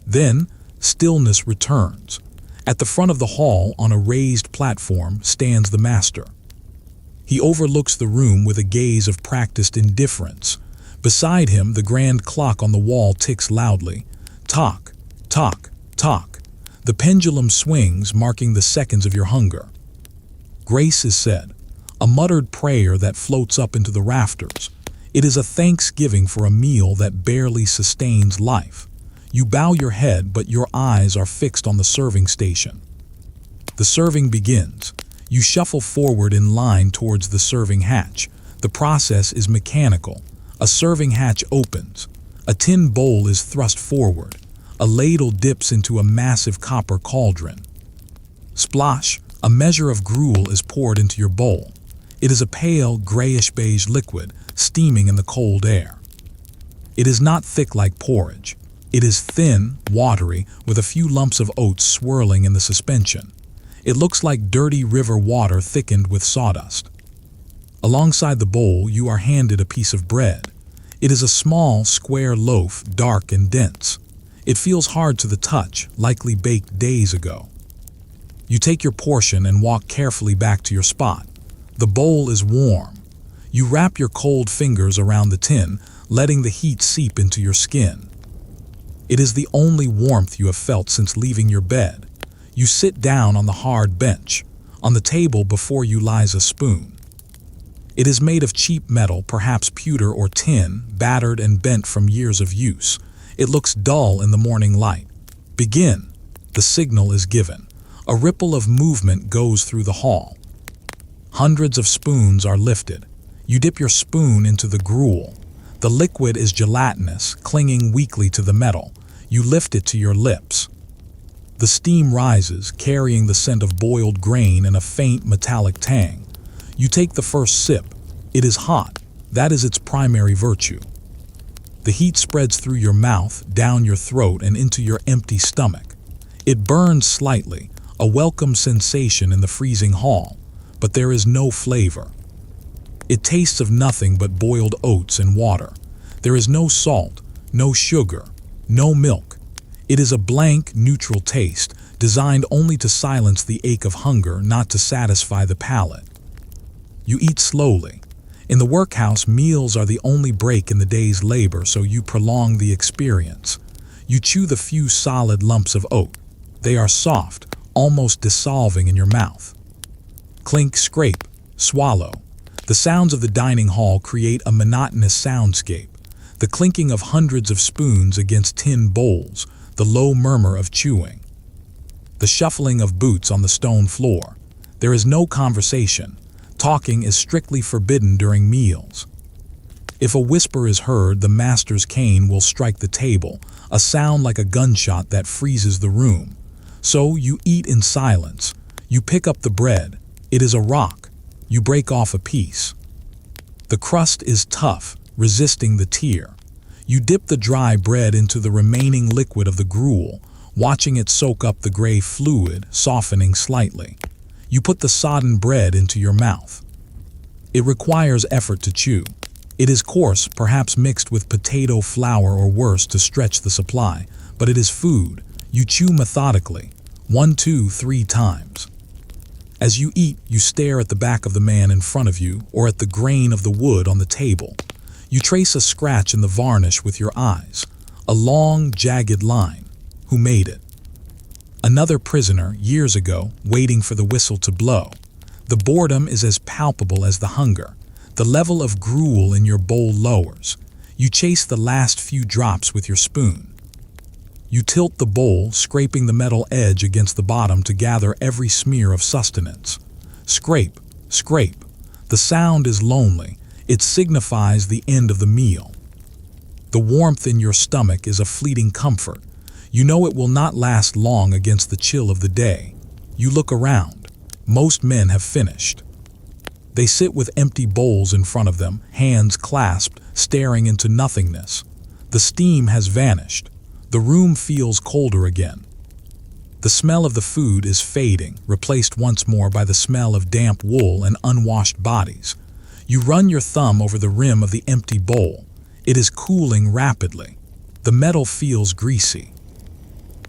Then, stillness returns. At the front of the hall, on a raised platform, stands the master. He overlooks the room with a gaze of practiced indifference. Beside him, the grand clock on the wall ticks loudly. Tock, tock, tock. The pendulum swings, marking the seconds of your hunger. Grace is said, a muttered prayer that floats up into the rafters. It is a thanksgiving for a meal that barely sustains life. You bow your head, but your eyes are fixed on the serving station. The serving begins. You shuffle forward in line towards the serving hatch. The process is mechanical. A serving hatch opens. A tin bowl is thrust forward. A ladle dips into a massive copper cauldron. Splash! A measure of gruel is poured into your bowl. It is a pale, grayish-beige liquid, steaming in the cold air. It is not thick like porridge. It is thin, watery, with a few lumps of oats swirling in the suspension. It looks like dirty river water thickened with sawdust. Alongside the bowl, you are handed a piece of bread. It is a small, square loaf, dark and dense. It feels hard to the touch, likely baked days ago. You take your portion and walk carefully back to your spot. The bowl is warm. You wrap your cold fingers around the tin, letting the heat seep into your skin. It is the only warmth you have felt since leaving your bed. You sit down on the hard bench. On the table before you lies a spoon. It is made of cheap metal, perhaps pewter or tin, battered and bent from years of use. It looks dull in the morning light. Begin. The signal is given. A ripple of movement goes through the hall. Hundreds of spoons are lifted. You dip your spoon into the gruel. The liquid is gelatinous, clinging weakly to the metal. You lift it to your lips. The steam rises, carrying the scent of boiled grain and a faint metallic tang. You take the first sip. It is hot. That is its primary virtue. The heat spreads through your mouth, down your throat, and into your empty stomach. It burns slightly, a welcome sensation in the freezing hall, but there is no flavor. It tastes of nothing but boiled oats and water. There is no salt, no sugar, no milk. It is a blank, neutral taste, designed only to silence the ache of hunger, not to satisfy the palate. You eat slowly. In the workhouse, meals are the only break in the day's labor, so you prolong the experience. You chew the few solid lumps of oat. They are soft, almost dissolving in your mouth. Clink, scrape, swallow. The sounds of the dining hall create a monotonous soundscape. The clinking of hundreds of spoons against tin bowls, the low murmur of chewing. The shuffling of boots on the stone floor. There is no conversation. Talking is strictly forbidden during meals. If a whisper is heard, the master's cane will strike the table, a sound like a gunshot that freezes the room. So you eat in silence. You pick up the bread. It is a rock. You break off a piece. The crust is tough, resisting the tear. You dip the dry bread into the remaining liquid of the gruel, watching it soak up the gray fluid, softening slightly. You put the sodden bread into your mouth. It requires effort to chew. It is coarse, perhaps mixed with potato flour or worse to stretch the supply, but it is food. You chew methodically, 1, 2, 3 times. As you eat, you stare at the back of the man in front of you or at the grain of the wood on the table. You trace a scratch in the varnish with your eyes, a long, jagged line. Who made it? Another prisoner, years ago, waiting for the whistle to blow. The boredom is as palpable as the hunger. The level of gruel in your bowl lowers. You chase the last few drops with your spoon. You tilt the bowl, scraping the metal edge against the bottom to gather every smear of sustenance. Scrape, scrape. The sound is lonely. It signifies the end of the meal. The warmth in your stomach is a fleeting comfort. You know it will not last long against the chill of the day. You look around. Most men have finished. They sit with empty bowls in front of them, hands clasped, staring into nothingness. The steam has vanished. The room feels colder again. The smell of the food is fading, replaced once more by the smell of damp wool and unwashed bodies. You run your thumb over the rim of the empty bowl. It is cooling rapidly. The metal feels greasy.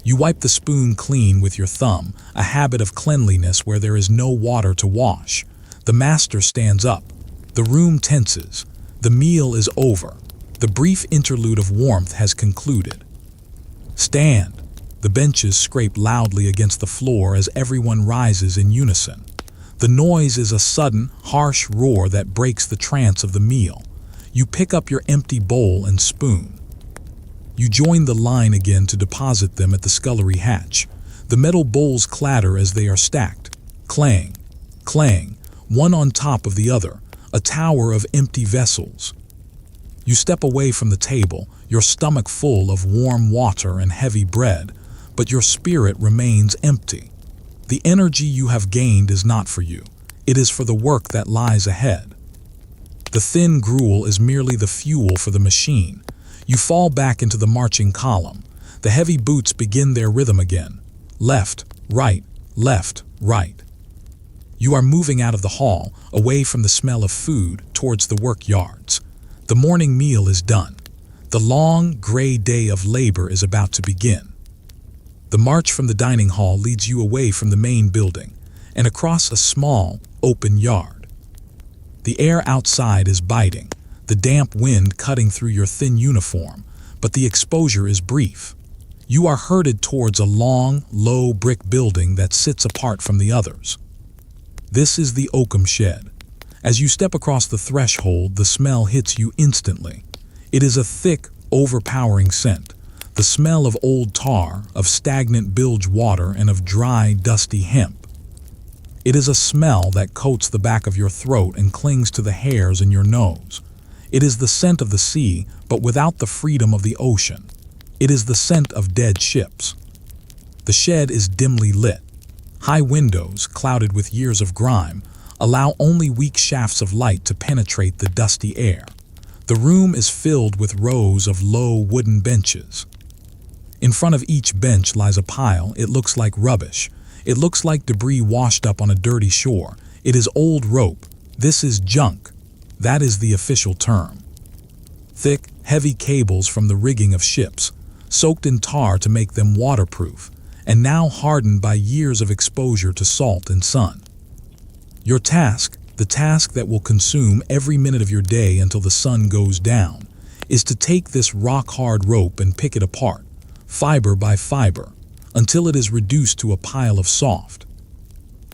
You wipe the spoon clean with your thumb, a habit of cleanliness where there is no water to wash. The master stands up. The room tenses. The meal is over. The brief interlude of warmth has concluded. Stand. The benches scrape loudly against the floor as everyone rises in unison. The noise is a sudden, harsh roar that breaks the trance of the meal. You pick up your empty bowl and spoon. You join the line again to deposit them at the scullery hatch. The metal bowls clatter as they are stacked. Clang, clang, one on top of the other, a tower of empty vessels. You step away from the table, your stomach full of warm water and heavy bread, but your spirit remains empty. The energy you have gained is not for you. It is for the work that lies ahead. The thin gruel is merely the fuel for the machine. You fall back into the marching column. The heavy boots begin their rhythm again. Left, right, left, right. You are moving out of the hall, away from the smell of food, towards the work yards. The morning meal is done. The long, gray day of labor is about to begin. The march from the dining hall leads you away from the main building and across a small, open yard. The air outside is biting, the damp wind cutting through your thin uniform, but the exposure is brief. You are herded towards a long, low brick building that sits apart from the others. This is the oakum shed. As you step across the threshold, the smell hits you instantly. It is a thick, overpowering scent, the smell of old tar, of stagnant bilge water, and of dry, dusty hemp. It is a smell that coats the back of your throat and clings to the hairs in your nose. It is the scent of the sea, but without the freedom of the ocean. It is the scent of dead ships. The shed is dimly lit. High windows, clouded with years of grime, allow only weak shafts of light to penetrate the dusty air. The room is filled with rows of low wooden benches. In front of each bench lies a pile. It looks like rubbish. It looks like debris washed up on a dirty shore. It is old rope. This is junk. That is the official term. Thick, heavy cables from the rigging of ships, soaked in tar to make them waterproof, and now hardened by years of exposure to salt and sun. Your task, the task that will consume every minute of your day until the sun goes down, is to take this rock-hard rope and pick it apart, fiber by fiber, until it is reduced to a pile of soft,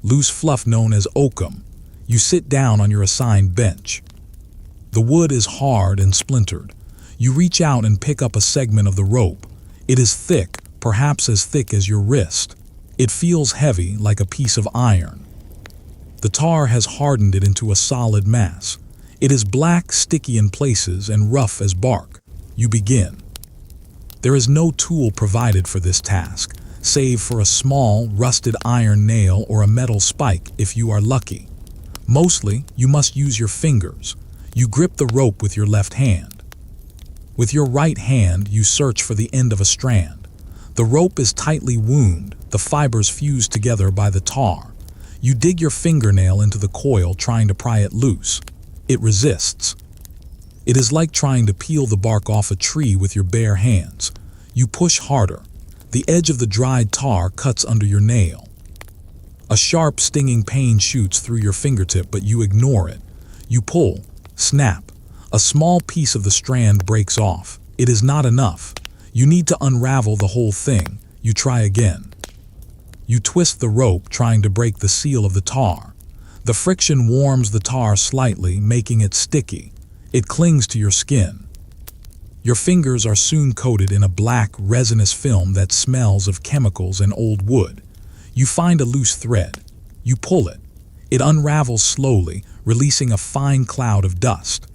loose fluff known as oakum. You sit down on your assigned bench. The wood is hard and splintered. You reach out and pick up a segment of the rope. It is thick, perhaps as thick as your wrist. It feels heavy, like a piece of iron. The tar has hardened it into a solid mass. It is black, sticky in places, and rough as bark. You begin. There is no tool provided for this task, save for a small, rusted iron nail or a metal spike if you are lucky. Mostly, you must use your fingers. You grip the rope with your left hand. With your right hand, you search for the end of a strand. The rope is tightly wound, the fibers fused together by the tar. You dig your fingernail into the coil, trying to pry it loose. It resists. It is like trying to peel the bark off a tree with your bare hands. You push harder. The edge of the dried tar cuts under your nail. A sharp, stinging pain shoots through your fingertip, but you ignore it. You pull. Snap. A small piece of the strand breaks off. It is not enough. You need to unravel the whole thing. You try again. You twist the rope, trying to break the seal of the tar. The friction warms the tar slightly, making it sticky. It clings to your skin. Your fingers are soon coated in a black, resinous film that smells of chemicals and old wood. You find a loose thread. You pull it. It unravels slowly, releasing a fine cloud of dust.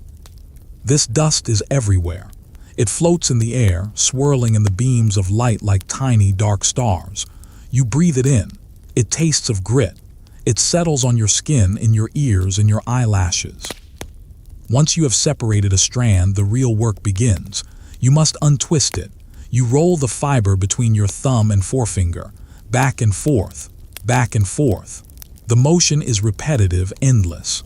This dust is everywhere. It floats in the air, swirling in the beams of light like tiny, dark stars. You breathe it in. It tastes of grit. It settles on your skin, in your ears, and your eyelashes. Once you have separated a strand, the real work begins. You must untwist it. You roll the fiber between your thumb and forefinger, back and forth, back and forth. The motion is repetitive, endless.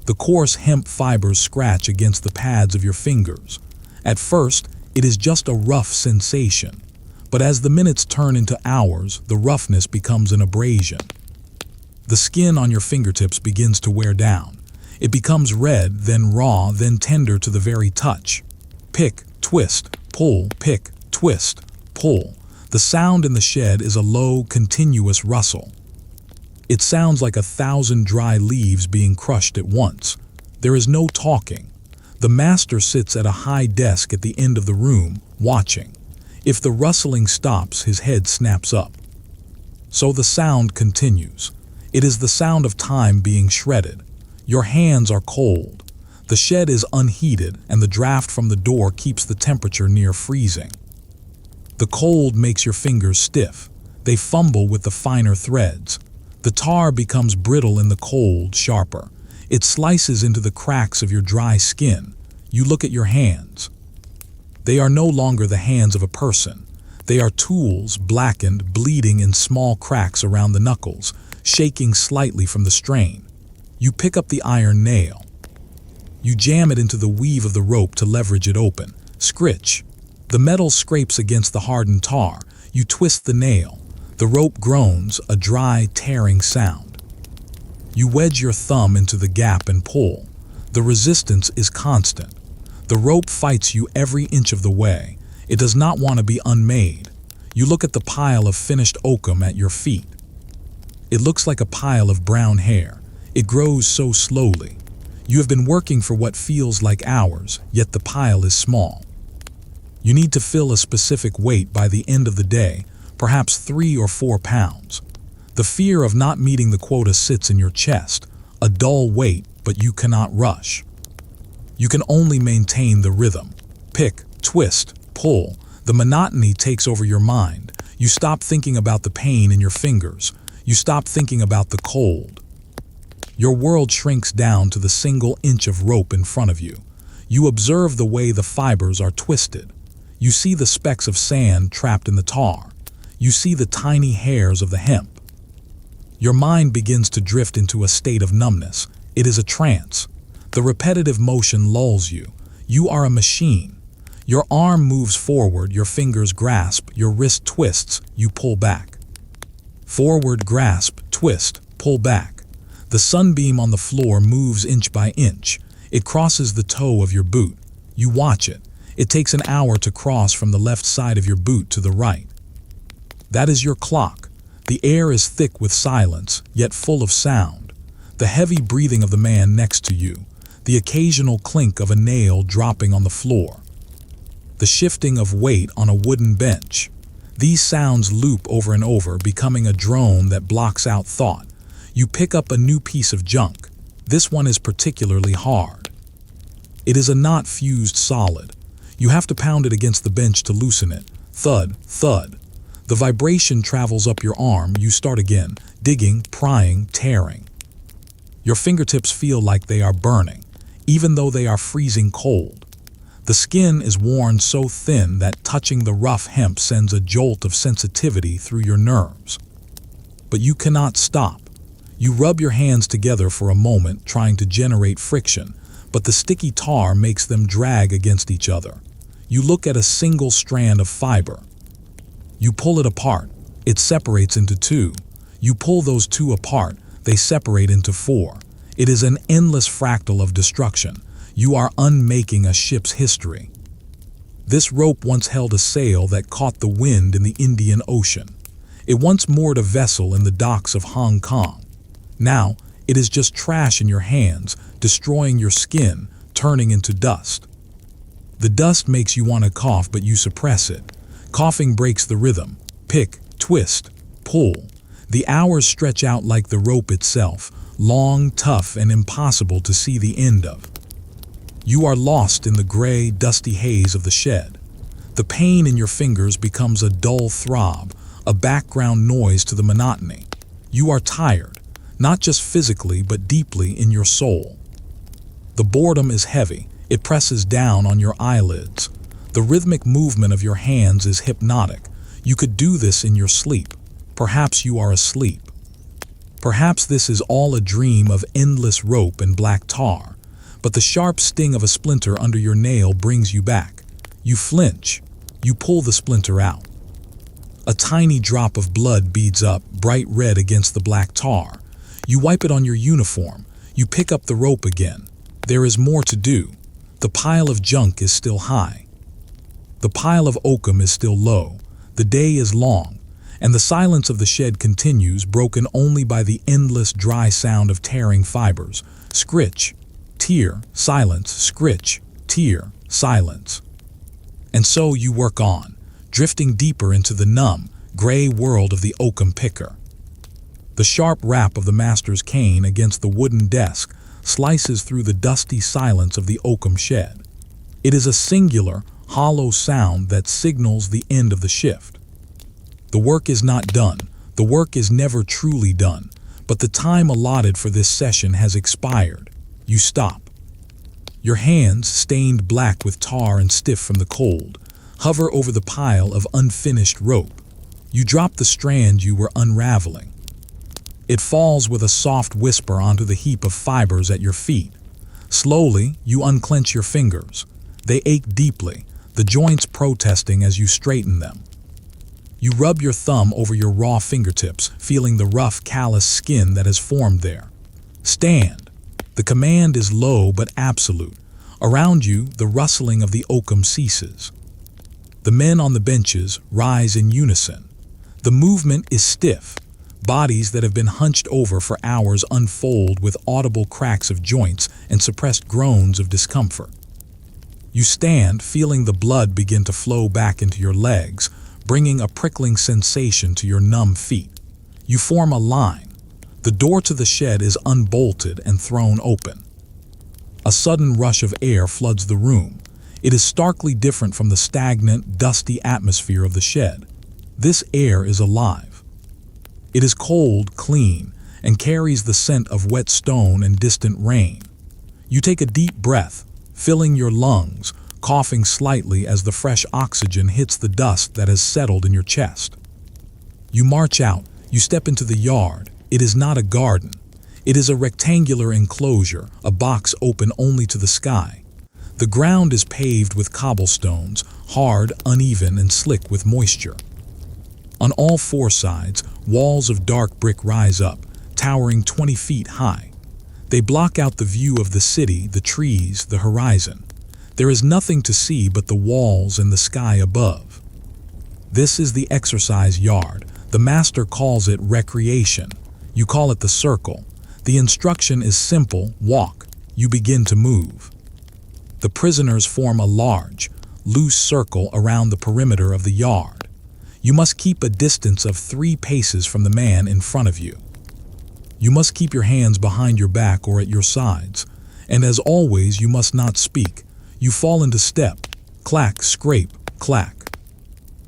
The coarse hemp fibers scratch against the pads of your fingers. At first, it is just a rough sensation, but as the minutes turn into hours, the roughness becomes an abrasion. The skin on your fingertips begins to wear down. It becomes red, then raw, then tender to the very touch. Pick, twist, pull, pick, twist, pull. The sound in the shed is a low, continuous rustle. It sounds like 1,000 dry leaves being crushed at once. There is no talking. The master sits at a high desk at the end of the room, watching. If the rustling stops, his head snaps up. So the sound continues. It is the sound of time being shredded. Your hands are cold. The shed is unheated, and the draft from the door keeps the temperature near freezing. The cold makes your fingers stiff. They fumble with the finer threads. The tar becomes brittle in the cold, sharper. It slices into the cracks of your dry skin. You look at your hands. They are no longer the hands of a person. They are tools, blackened, bleeding in small cracks around the knuckles, shaking slightly from the strain. You pick up the iron nail. You jam it into the weave of the rope to leverage it open. Scritch. The metal scrapes against the hardened tar. You twist the nail. The rope groans, a dry, tearing sound. You wedge your thumb into the gap and pull. The resistance is constant. The rope fights you every inch of the way. It does not want to be unmade. You look at the pile of finished oakum at your feet. It looks like a pile of brown hair. It grows so slowly. You have been working for what feels like hours, yet the pile is small. You need to fill a specific weight by the end of the day, perhaps 3 or 4 pounds. The fear of not meeting the quota sits in your chest, a dull weight, but you cannot rush. You can only maintain the rhythm. Pick, twist, pull. The monotony takes over your mind. You stop thinking about the pain in your fingers. You stop thinking about the cold. Your world shrinks down to the single inch of rope in front of you. You observe the way the fibers are twisted. You see the specks of sand trapped in the tar. You see the tiny hairs of the hemp. Your mind begins to drift into a state of numbness. It is a trance. The repetitive motion lulls you. You are a machine. Your arm moves forward, your fingers grasp, your wrist twists, you pull back. Forward, grasp, twist, pull back. The sunbeam on the floor moves inch by inch. It crosses the toe of your boot. You watch it. It takes an hour to cross from the left side of your boot to the right. That is your clock. The air is thick with silence, yet full of sound. The heavy breathing of the man next to you. The occasional clink of a nail dropping on the floor. The shifting of weight on a wooden bench. These sounds loop over and over, becoming a drone that blocks out thought. You pick up a new piece of junk. This one is particularly hard. It is a not fused solid. You have to pound it against the bench to loosen it. Thud, thud. The vibration travels up your arm. You start again, digging, prying, tearing. Your fingertips feel like they are burning, even though they are freezing cold. The skin is worn so thin that touching the rough hemp sends a jolt of sensitivity through your nerves. But you cannot stop. You rub your hands together for a moment, trying to generate friction, but the sticky tar makes them drag against each other. You look at a single strand of fiber. You pull it apart. It separates into 2. You pull those 2 apart. They separate into 4. It is an endless fractal of destruction. You are unmaking a ship's history. This rope once held a sail that caught the wind in the Indian Ocean. It once moored a vessel in the docks of Hong Kong. Now, it is just trash in your hands, destroying your skin, turning into dust. The dust makes you want to cough, but you suppress it. Coughing breaks the rhythm. Pick, twist, pull. The hours stretch out like the rope itself, long, tough, and impossible to see the end of. You are lost in the gray, dusty haze of the shed. The pain in your fingers becomes a dull throb, a background noise to the monotony. You are tired. not just physically but deeply in your soul. The boredom is heavy. It presses down on your eyelids. The rhythmic movement of your hands is hypnotic. You could do this in your sleep. Perhaps you are asleep. Perhaps this is all a dream of endless rope and black tar, but the sharp sting of a splinter under your nail brings you back. You flinch. You pull the splinter out. A tiny drop of blood beads up, bright red against the black tar. You wipe it on your uniform. You pick up the rope again. There is more to do. The pile of junk is still high. The pile of oakum is still low. The day is long, and the silence of the shed continues, broken only by the endless dry sound of tearing fibers. Scritch, tear, silence, scritch, tear, silence. And so you work on, drifting deeper into the numb, gray world of the oakum picker. The sharp rap of the master's cane against the wooden desk slices through the dusty silence of the oakum shed. It is a singular, hollow sound that signals the end of the shift. The work is not done. The work is never truly done, but the time allotted for this session has expired. You stop. Your hands, stained black with tar and stiff from the cold, hover over the pile of unfinished rope. You drop the strand you were unraveling. It falls with a soft whisper onto the heap of fibers at your feet. Slowly, you unclench your fingers. They ache deeply, the joints protesting as you straighten them. You rub your thumb over your raw fingertips, feeling the rough, callous skin that has formed there. Stand. The command is low but absolute. Around you, the rustling of the oakum ceases. The men on the benches rise in unison. The movement is stiff. Bodies that have been hunched over for hours unfold with audible cracks of joints and suppressed groans of discomfort. You stand, feeling the blood begin to flow back into your legs, bringing a prickling sensation to your numb feet. You form a line. The door to the shed is unbolted and thrown open. A sudden rush of air floods the room. It is starkly different from the stagnant, dusty atmosphere of the shed. This air is alive. It is cold, clean, and carries the scent of wet stone and distant rain. You take a deep breath, filling your lungs, coughing slightly as the fresh oxygen hits the dust that has settled in your chest. You march out. You step into the yard. It is not a garden. It is a rectangular enclosure, a box open only to the sky. The ground is paved with cobblestones, hard, uneven, and slick with moisture. On all four sides, walls of dark brick rise up, towering 20 feet high. They block out the view of the city, the trees, the horizon. There is nothing to see but the walls and the sky above. This is the exercise yard. The master calls it recreation. You call it the circle. The instruction is simple: walk. You begin to move. The prisoners form a large, loose circle around the perimeter of the yard. You must keep a distance of 3 paces from the man in front of you. You must keep your hands behind your back or at your sides. And as always, you must not speak. You fall into step. Clack, scrape, clack.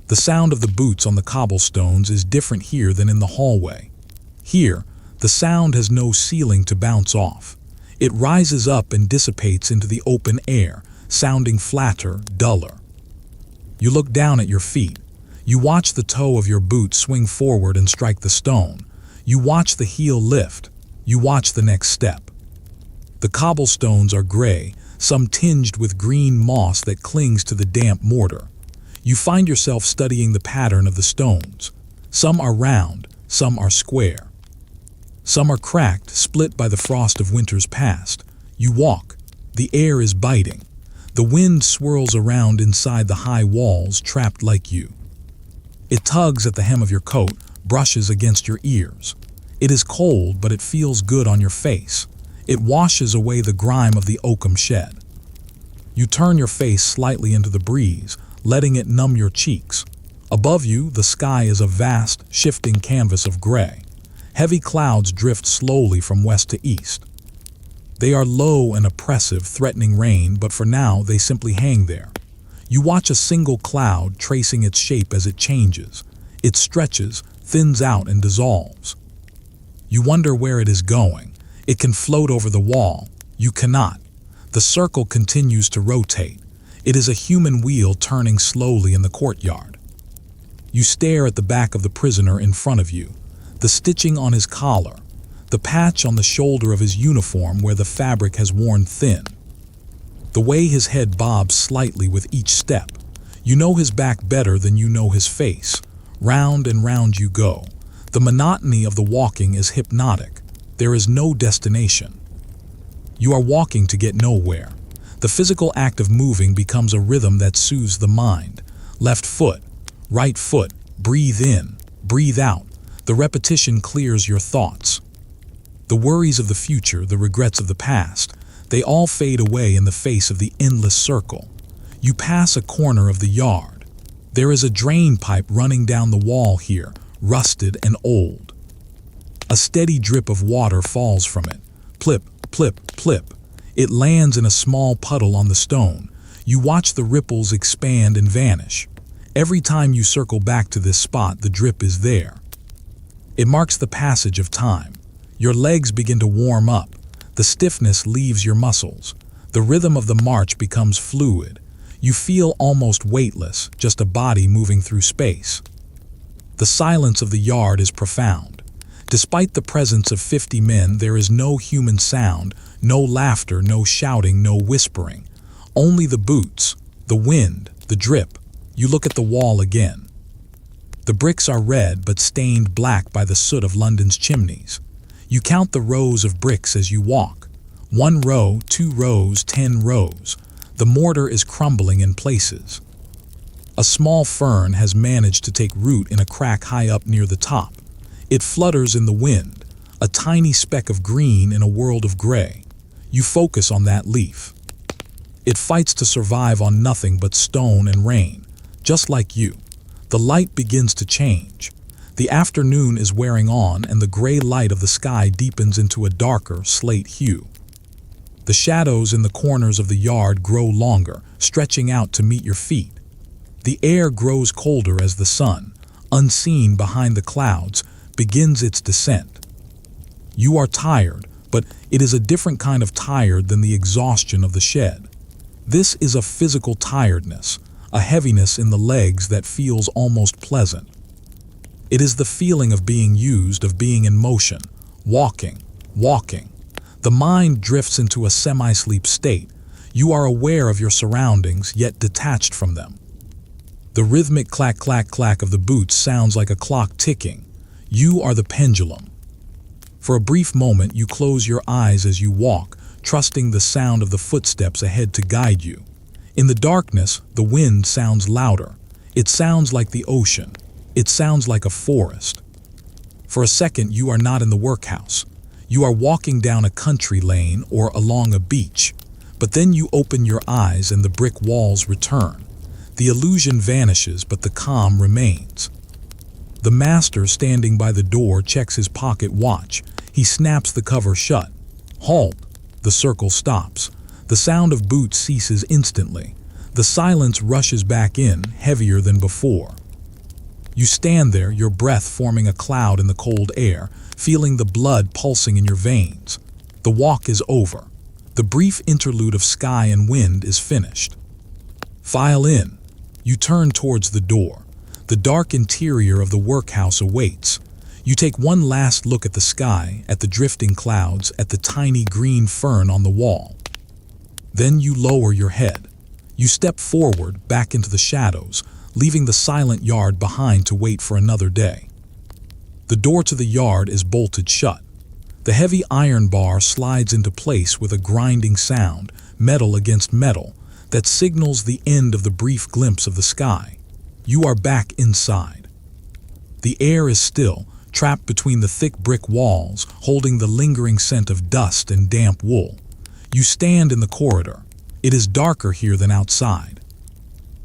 The sound of the boots on the cobblestones is different here than in the hallway. Here, the sound has no ceiling to bounce off. It rises up and dissipates into the open air, sounding flatter, duller. You look down at your feet. You watch the toe of your boot swing forward and strike the stone. You watch the heel lift. You watch the next step. The cobblestones are gray, some tinged with green moss that clings to the damp mortar. You find yourself studying the pattern of the stones. Some are round, some are square. Some are cracked, split by the frost of winters past. You walk. The air is biting. The wind swirls around inside the high walls, trapped like you. It tugs at the hem of your coat, brushes against your ears. It is cold, but it feels good on your face. It washes away the grime of the oakum shed. You turn your face slightly into the breeze, letting it numb your cheeks. Above you, the sky is a vast, shifting canvas of gray. Heavy clouds drift slowly from west to east. They are low and oppressive, threatening rain, but for now they simply hang there. You watch a single cloud tracing its shape as it changes. It stretches, thins out, and dissolves. You wonder where it is going. It can float over the wall. You cannot. The circle continues to rotate. It is a human wheel turning slowly in the courtyard. You stare at the back of the prisoner in front of you, the stitching on his collar, the patch on the shoulder of his uniform where the fabric has worn thin, the way his head bobs slightly with each step. You know his back better than you know his face. Round and round you go. The monotony of the walking is hypnotic. There is no destination. You are walking to get nowhere. The physical act of moving becomes a rhythm that soothes the mind. Left foot, right foot, breathe in, breathe out. The repetition clears your thoughts. The worries of the future, the regrets of the past, they all fade away in the face of the endless circle. You pass a corner of the yard. There is a drain pipe running down the wall here, rusted and old. A steady drip of water falls from it. Plip, plip, plip. It lands in a small puddle on the stone. You watch the ripples expand and vanish. Every time you circle back to this spot, the drip is there. It marks the passage of time. Your legs begin to warm up. The stiffness leaves your muscles. The rhythm of the march becomes fluid. You feel almost weightless, just a body moving through space. The silence of the yard is profound. Despite the presence of 50 men, there is no human sound, no laughter, no shouting, no whispering. Only the boots, the wind, the drip. You look at the wall again. The bricks are red but stained black by the soot of London's chimneys. You count the rows of bricks as you walk. 1 row, 2 rows, 10 rows. The mortar is crumbling in places. A small fern has managed to take root in a crack high up near the top. It flutters in the wind, a tiny speck of green in a world of gray. You focus on that leaf. It fights to survive on nothing but stone and rain, just like you. The light begins to change. The afternoon is wearing on, and the gray light of the sky deepens into a darker slate hue. The shadows in the corners of the yard grow longer, stretching out to meet your feet. The air grows colder as the sun, unseen behind the clouds, begins its descent. You are tired, but it is a different kind of tired than the exhaustion of the shed. This is a physical tiredness, a heaviness in the legs that feels almost pleasant. It is the feeling of being used, of being in motion, walking. The mind drifts into a semi-sleep state. You are aware of your surroundings, yet detached from them. The rhythmic clack, clack, clack of the boots sounds like a clock ticking. You are the pendulum. For a brief moment, you close your eyes as you walk, trusting the sound of the footsteps ahead to guide you. In the darkness, the wind sounds louder. It sounds like the ocean. It sounds like a forest. For a second, you are not in the workhouse. You are walking down a country lane or along a beach. But then you open your eyes and the brick walls return. The illusion vanishes, but the calm remains. The master standing by the door checks his pocket watch. He snaps the cover shut. Halt! The circle stops. The sound of boots ceases instantly. The silence rushes back in, heavier than before. You stand there, your breath forming a cloud in the cold air, feeling the blood pulsing in your veins. The walk is over. The brief interlude of sky and wind is finished. File in. You turn towards the door. The dark interior of the workhouse awaits. You take one last look at the sky, at the drifting clouds, at the tiny green fern on the wall. Then you lower your head. You step forward, back into the shadows, leaving the silent yard behind to wait for another day. The door to the yard is bolted shut. The heavy iron bar slides into place with a grinding sound, metal against metal, that signals the end of the brief glimpse of the sky. You are back inside. The air is still, trapped between the thick brick walls, holding the lingering scent of dust and damp wool. You stand in the corridor. It is darker here than outside.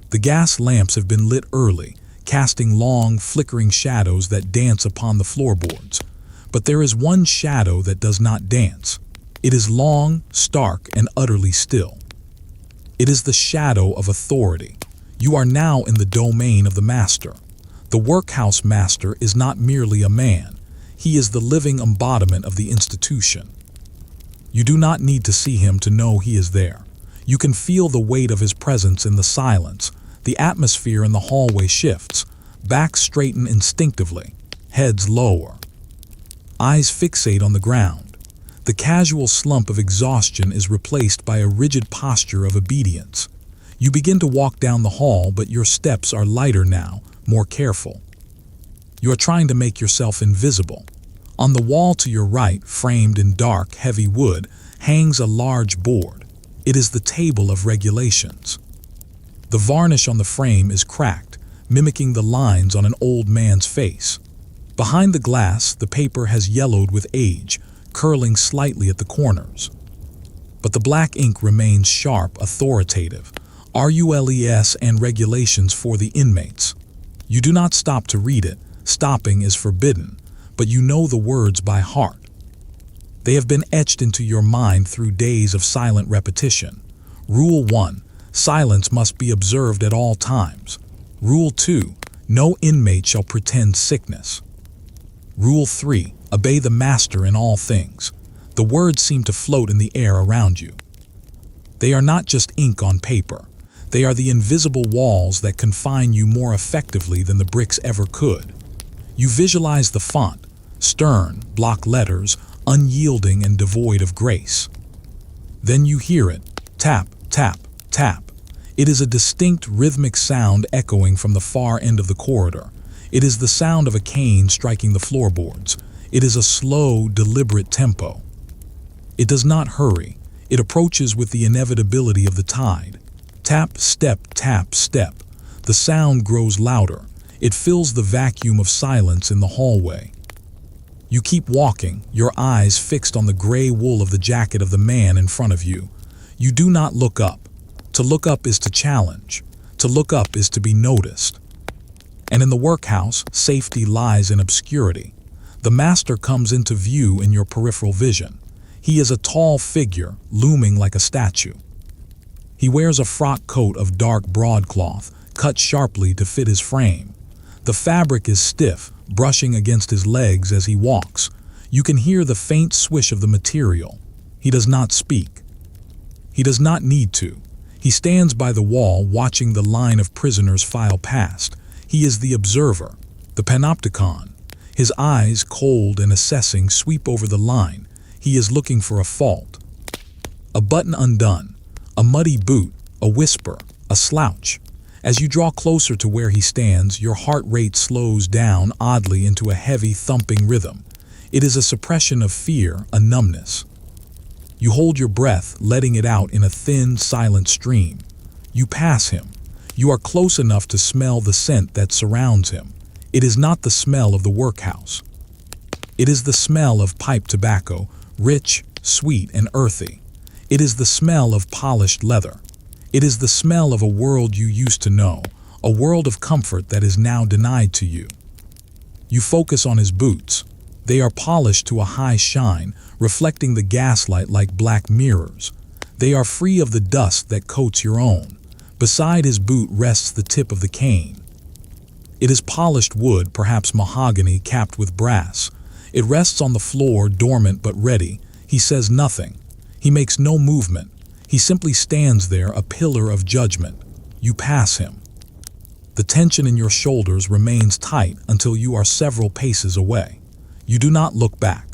The gas lamps have been lit early, casting long, flickering shadows that dance upon the floorboards. But there is one shadow that does not dance. It is long, stark, and utterly still. It is the shadow of authority. You are now in the domain of the master. The workhouse master is not merely a man. He is the living embodiment of the institution. You do not need to see him to know he is there. You can feel the weight of his presence in the silence. The atmosphere in the hallway shifts. Backs straighten instinctively, heads lower. Eyes fixate on the ground. The casual slump of exhaustion is replaced by a rigid posture of obedience. You begin to walk down the hall, but your steps are lighter now, more careful. You are trying to make yourself invisible. On the wall to your right, framed in dark, heavy wood, hangs a large board. It is the table of regulations. The varnish on the frame is cracked, mimicking the lines on an old man's face. Behind the glass, the paper has yellowed with age, curling slightly at the corners. But the black ink remains sharp, authoritative. RULES and regulations for the inmates. You do not stop to read it. Stopping is forbidden, but you know the words by heart. They have been etched into your mind through days of silent repetition. Rule 1. Silence must be observed at all times. Rule 2. No inmate shall pretend sickness. Rule 3. Obey the master in all things. The words seem to float in the air around you. They are not just ink on paper. They are the invisible walls that confine you more effectively than the bricks ever could. You visualize the font, stern, block letters, unyielding and devoid of grace. Then you hear it, tap, tap, tap. It is a distinct rhythmic sound echoing from the far end of the corridor. It is the sound of a cane striking the floorboards. It is a slow, deliberate tempo. It does not hurry. It approaches with the inevitability of the tide. Tap, step, tap, step. The sound grows louder. It fills the vacuum of silence in the hallway. You keep walking, your eyes fixed on the gray wool of the jacket of the man in front of you. You do not look up. To look up is to challenge. To look up is to be noticed. And in the workhouse, safety lies in obscurity. The master comes into view in your peripheral vision. He is a tall figure, looming like a statue. He wears a frock coat of dark broadcloth, cut sharply to fit his frame. The fabric is stiff, brushing against his legs as he walks. You can hear the faint swish of the material. He does not speak. He does not need to. He stands by the wall, watching the line of prisoners file past. He is the observer, the panopticon. His eyes, cold and assessing, sweep over the line. He is looking for a fault. A button undone, a muddy boot, a whisper, a slouch. As you draw closer to where he stands, your heart rate slows down oddly into a heavy, thumping rhythm. It is a suppression of fear, a numbness. You hold your breath, letting it out in a thin, silent stream. You pass him. You are close enough to smell the scent that surrounds him. It is not the smell of the workhouse. It is the smell of pipe tobacco, rich, sweet, and earthy. It is the smell of polished leather. It is the smell of a world you used to know, a world of comfort that is now denied to you. You focus on his boots. They are polished to a high shine, reflecting the gaslight like black mirrors. They are free of the dust that coats your own. Beside his boot rests the tip of the cane. It is polished wood, perhaps mahogany capped with brass. It rests on the floor, dormant but ready. He says nothing. He makes no movement. He simply stands there, a pillar of judgment. You pass him. The tension in your shoulders remains tight until you are several paces away. You do not look back.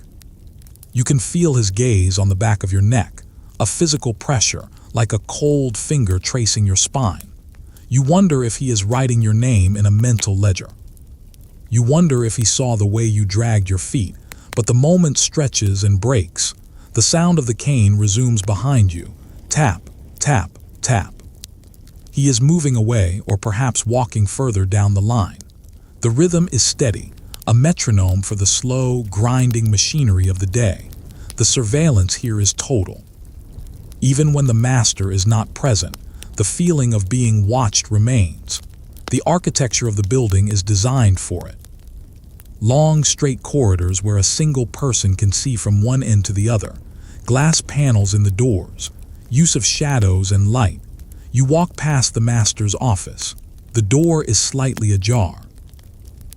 You can feel his gaze on the back of your neck, a physical pressure, like a cold finger tracing your spine. You wonder if he is writing your name in a mental ledger. You wonder if he saw the way you dragged your feet, but the moment stretches and breaks. The sound of the cane resumes behind you. Tap, tap, tap. He is moving away or perhaps walking further down the line. The rhythm is steady, a metronome for the slow, grinding machinery of the day. The surveillance here is total. Even when the master is not present, the feeling of being watched remains. The architecture of the building is designed for it. Long, straight corridors where a single person can see from one end to the other. Glass panels in the doors. Use of shadows and light. You walk past the master's office. The door is slightly ajar.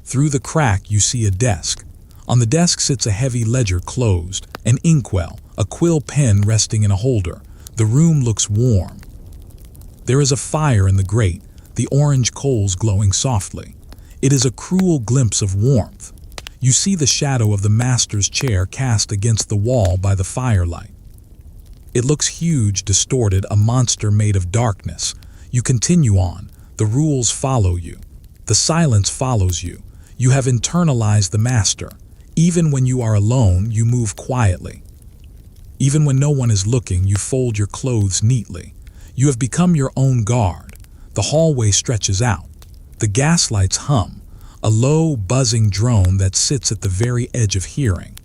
Through the crack you see a desk. On the desk sits a heavy ledger closed, an inkwell, a quill pen resting in a holder. The room looks warm. There is a fire in the grate, the orange coals glowing softly. It is a cruel glimpse of warmth. You see the shadow of the master's chair cast against the wall by the firelight. It looks huge, distorted, a monster made of darkness. You continue on. The rules follow you. The silence follows you. You have internalized the master. Even when you are alone, you move quietly. Even when no one is looking, you fold your clothes neatly. You have become your own guard. The hallway stretches out. The gaslights hum, a low, buzzing drone that sits at the very edge of hearing.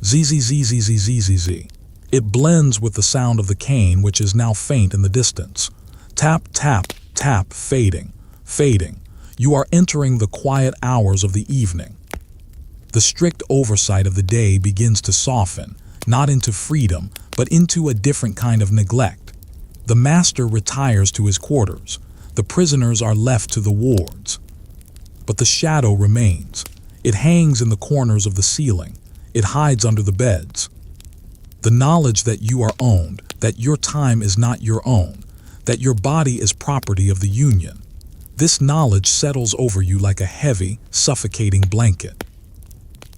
Zzzzzzzzzzz. It blends with the sound of the cane, which is now faint in the distance. Tap, tap, tap, fading, fading. You are entering the quiet hours of the evening. The strict oversight of the day begins to soften, not into freedom, but into a different kind of neglect. The master retires to his quarters. The prisoners are left to the wards. But the shadow remains. It hangs in the corners of the ceiling. It hides under the beds. The knowledge that you are owned, that your time is not your own, that your body is property of the Union. This knowledge settles over you like a heavy, suffocating blanket.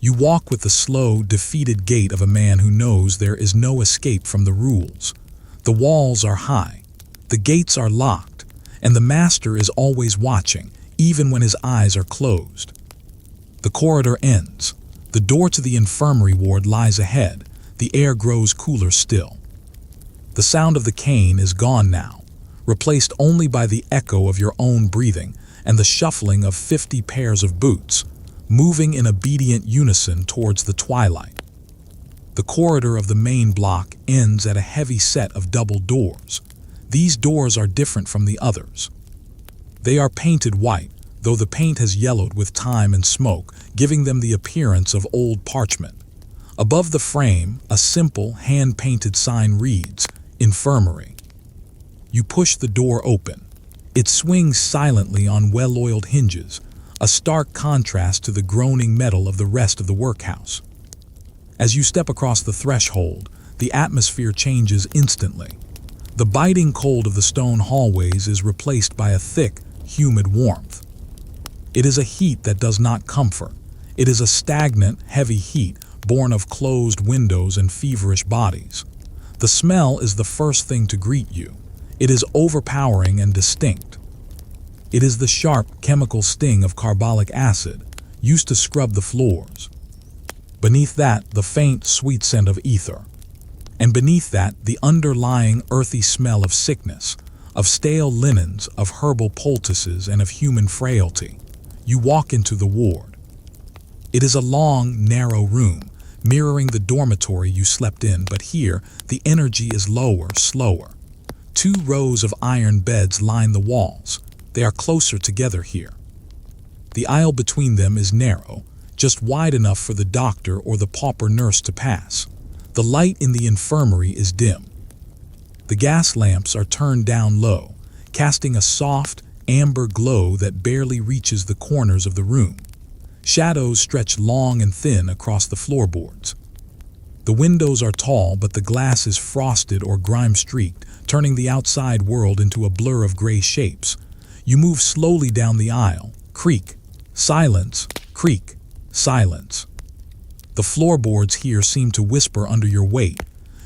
You walk with the slow, defeated gait of a man who knows there is no escape from the rules. The walls are high. The gates are locked. And the master is always watching, even when his eyes are closed. The corridor ends. The door to the infirmary ward lies ahead. The air grows cooler still. The sound of the cane is gone now, replaced only by the echo of your own breathing and the shuffling of 50 pairs of boots, moving in obedient unison towards the twilight. The corridor of the main block ends at a heavy set of double doors. These doors are different from the others. They are painted white, though the paint has yellowed with time and smoke, giving them the appearance of old parchment. Above the frame, a simple, hand-painted sign reads, Infirmary. You push the door open. It swings silently on well-oiled hinges, a stark contrast to the groaning metal of the rest of the workhouse. As you step across the threshold, the atmosphere changes instantly. The biting cold of the stone hallways is replaced by a thick, humid warmth. It is a heat that does not comfort. It is a stagnant, heavy heat born of closed windows and feverish bodies. The smell is the first thing to greet you. It is overpowering and distinct. It is the sharp, chemical sting of carbolic acid, used to scrub the floors. Beneath that, the faint, sweet scent of ether. And beneath that, the underlying earthy smell of sickness, of stale linens, of herbal poultices, and of human frailty. You walk into the ward. It is a long, narrow room, mirroring the dormitory you slept in, but here, the energy is lower, slower. 2 rows of iron beds line the walls. They are closer together here. The aisle between them is narrow, just wide enough for the doctor or the pauper nurse to pass. The light in the infirmary is dim. The gas lamps are turned down low, casting a soft, amber glow that barely reaches the corners of the room. Shadows stretch long and thin across the floorboards. The windows are tall, but the glass is frosted or grime-streaked, turning the outside world into a blur of gray shapes. You move slowly down the aisle. Creak. Silence. Creak. Silence. The floorboards here seem to whisper under your weight.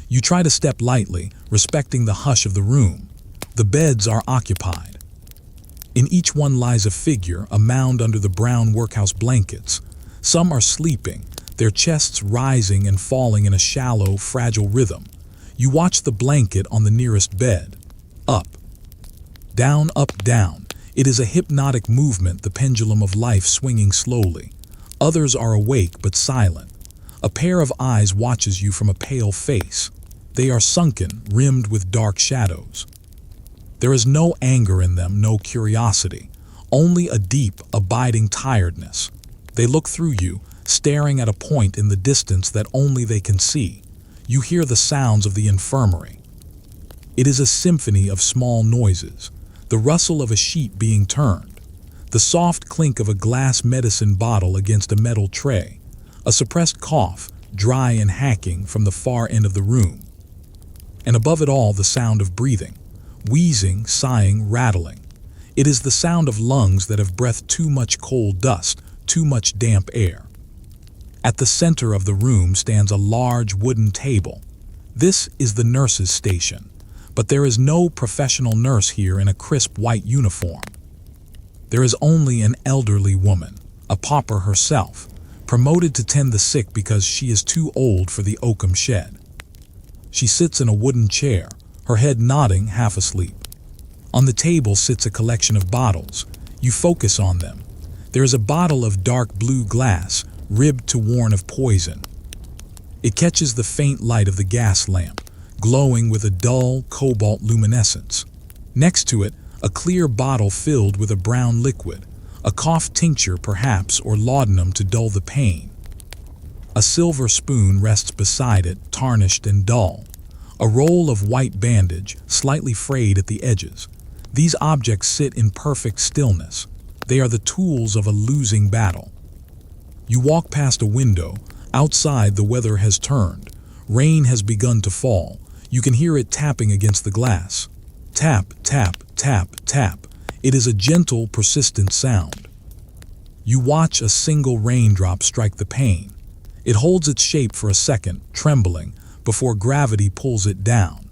You try to step lightly, respecting the hush of the room. The beds are occupied. In each one lies a figure, a mound under the brown workhouse blankets. Some are sleeping, their chests rising and falling in a shallow, fragile rhythm. You watch the blanket on the nearest bed. Up. Down, up, down. It is a hypnotic movement, the pendulum of life swinging slowly. Others are awake but silent. A pair of eyes watches you from a pale face. They are sunken, rimmed with dark shadows. There is no anger in them, no curiosity, only a deep, abiding tiredness. They look through you, staring at a point in the distance that only they can see. You hear the sounds of the infirmary. It is a symphony of small noises, the rustle of a sheet being turned, the soft clink of a glass medicine bottle against a metal tray, a suppressed cough, dry and hacking from the far end of the room. And above it all, the sound of breathing, wheezing, sighing, rattling. It is the sound of lungs that have breathed too much coal dust, too much damp air. At the center of the room stands a large wooden table. This is the nurse's station, but there is no professional nurse here in a crisp white uniform. There is only an elderly woman, a pauper herself, promoted to tend the sick because she is too old for the oakum shed. She sits in a wooden chair, her head nodding, half asleep. On the table sits a collection of bottles. You focus on them. There is a bottle of dark blue glass, ribbed to warn of poison. It catches the faint light of the gas lamp, glowing with a dull cobalt luminescence. Next to it, a clear bottle filled with a brown liquid, a cough tincture perhaps, or laudanum to dull the pain. A silver spoon rests beside it, tarnished and dull. A roll of white bandage, slightly frayed at the edges. These objects sit in perfect stillness. They are the tools of a losing battle. You walk past a window. Outside, the weather has turned. Rain has begun to fall. You can hear it tapping against the glass. Tap, tap, tap, tap. It is a gentle, persistent sound. You watch a single raindrop strike the pane. It holds its shape for a second, trembling, before gravity pulls it down.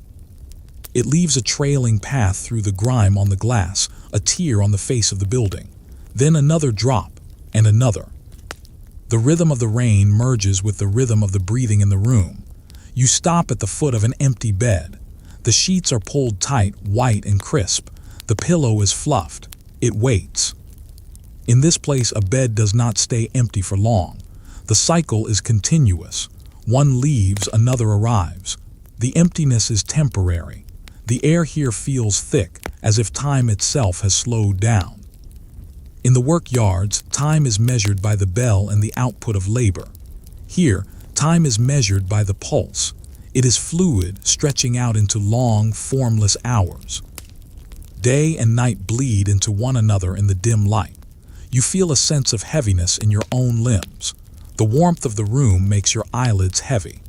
It leaves a trailing path through the grime on the glass, a tear on the face of the building. Then another drop, and another. The rhythm of the rain merges with the rhythm of the breathing in the room. You stop at the foot of an empty bed. The sheets are pulled tight, white and crisp. The pillow is fluffed. It waits. In this place, a bed does not stay empty for long. The cycle is continuous. One leaves, another arrives. The emptiness is temporary. The air here feels thick, as if time itself has slowed down. In the work yards, time is measured by the bell and the output of labor. Here, time is measured by the pulse. It is fluid, stretching out into long, formless hours. Day and night bleed into one another in the dim light. You feel a sense of heaviness in your own limbs. The warmth of the room makes your eyelids heavy.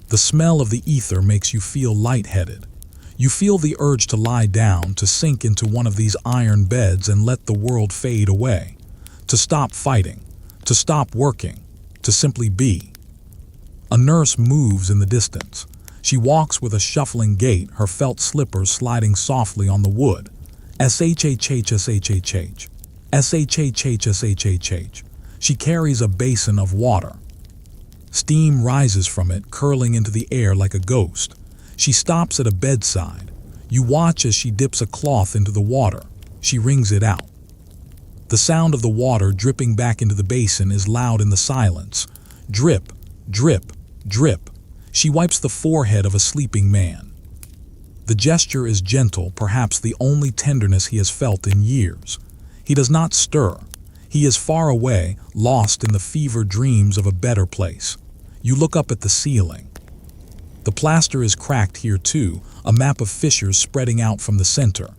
The smell of the ether makes you feel lightheaded. You feel the urge to lie down, to sink into one of these iron beds and let the world fade away. To stop fighting, to stop working, to simply be. A nurse moves in the distance. She walks with a shuffling gait, her felt slippers sliding softly on the wood. S-H-H-H-S-H-H-H. S-H-H-H-S-H-H-H. She carries a basin of water. Steam rises from it, curling into the air like a ghost. She stops at a bedside. You watch as she dips a cloth into the water. She wrings it out. The sound of the water dripping back into the basin is loud in the silence. Drip, drip, drip. She wipes the forehead of a sleeping man. The gesture is gentle, perhaps the only tenderness he has felt in years. He does not stir. He is far away, lost in the fever dreams of a better place. You look up at the ceiling. The plaster is cracked here too, a map of fissures spreading out from the center.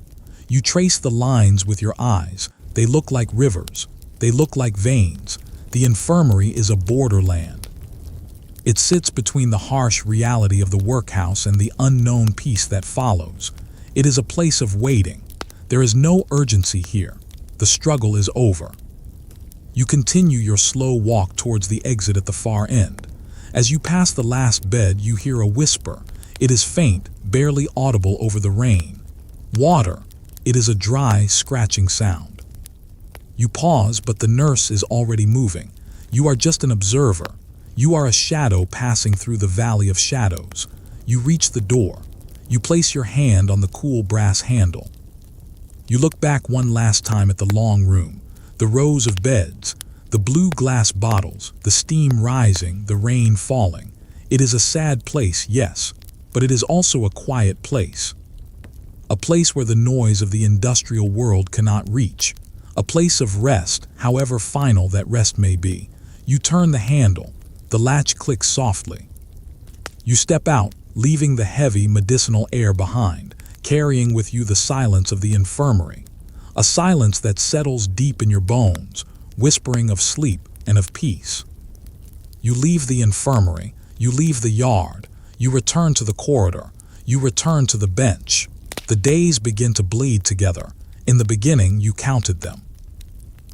You trace the lines with your eyes. They look like rivers. They look like veins. The infirmary is a borderland. It sits between the harsh reality of the workhouse and the unknown peace that follows. It is a place of waiting. There is no urgency here. The struggle is over. You continue your slow walk towards the exit at the far end. As you pass the last bed, you hear a whisper. It is faint, barely audible over the rain. Water. It is a dry, scratching sound. You pause, but the nurse is already moving. You are just an observer. You are a shadow passing through the valley of shadows. You reach the door. You place your hand on the cool brass handle. You look back one last time at the long room, the rows of beds, the blue glass bottles, the steam rising, the rain falling. It is a sad place, yes, but it is also a quiet place. A place where the noise of the industrial world cannot reach. A place of rest, however final that rest may be. You turn the handle. The latch clicks softly. You step out, leaving the heavy medicinal air behind, carrying with you the silence of the infirmary. A silence that settles deep in your bones, whispering of sleep and of peace. You leave the infirmary, you leave the yard, you return to the corridor, you return to the bench. The days begin to bleed together. In the beginning, you counted them.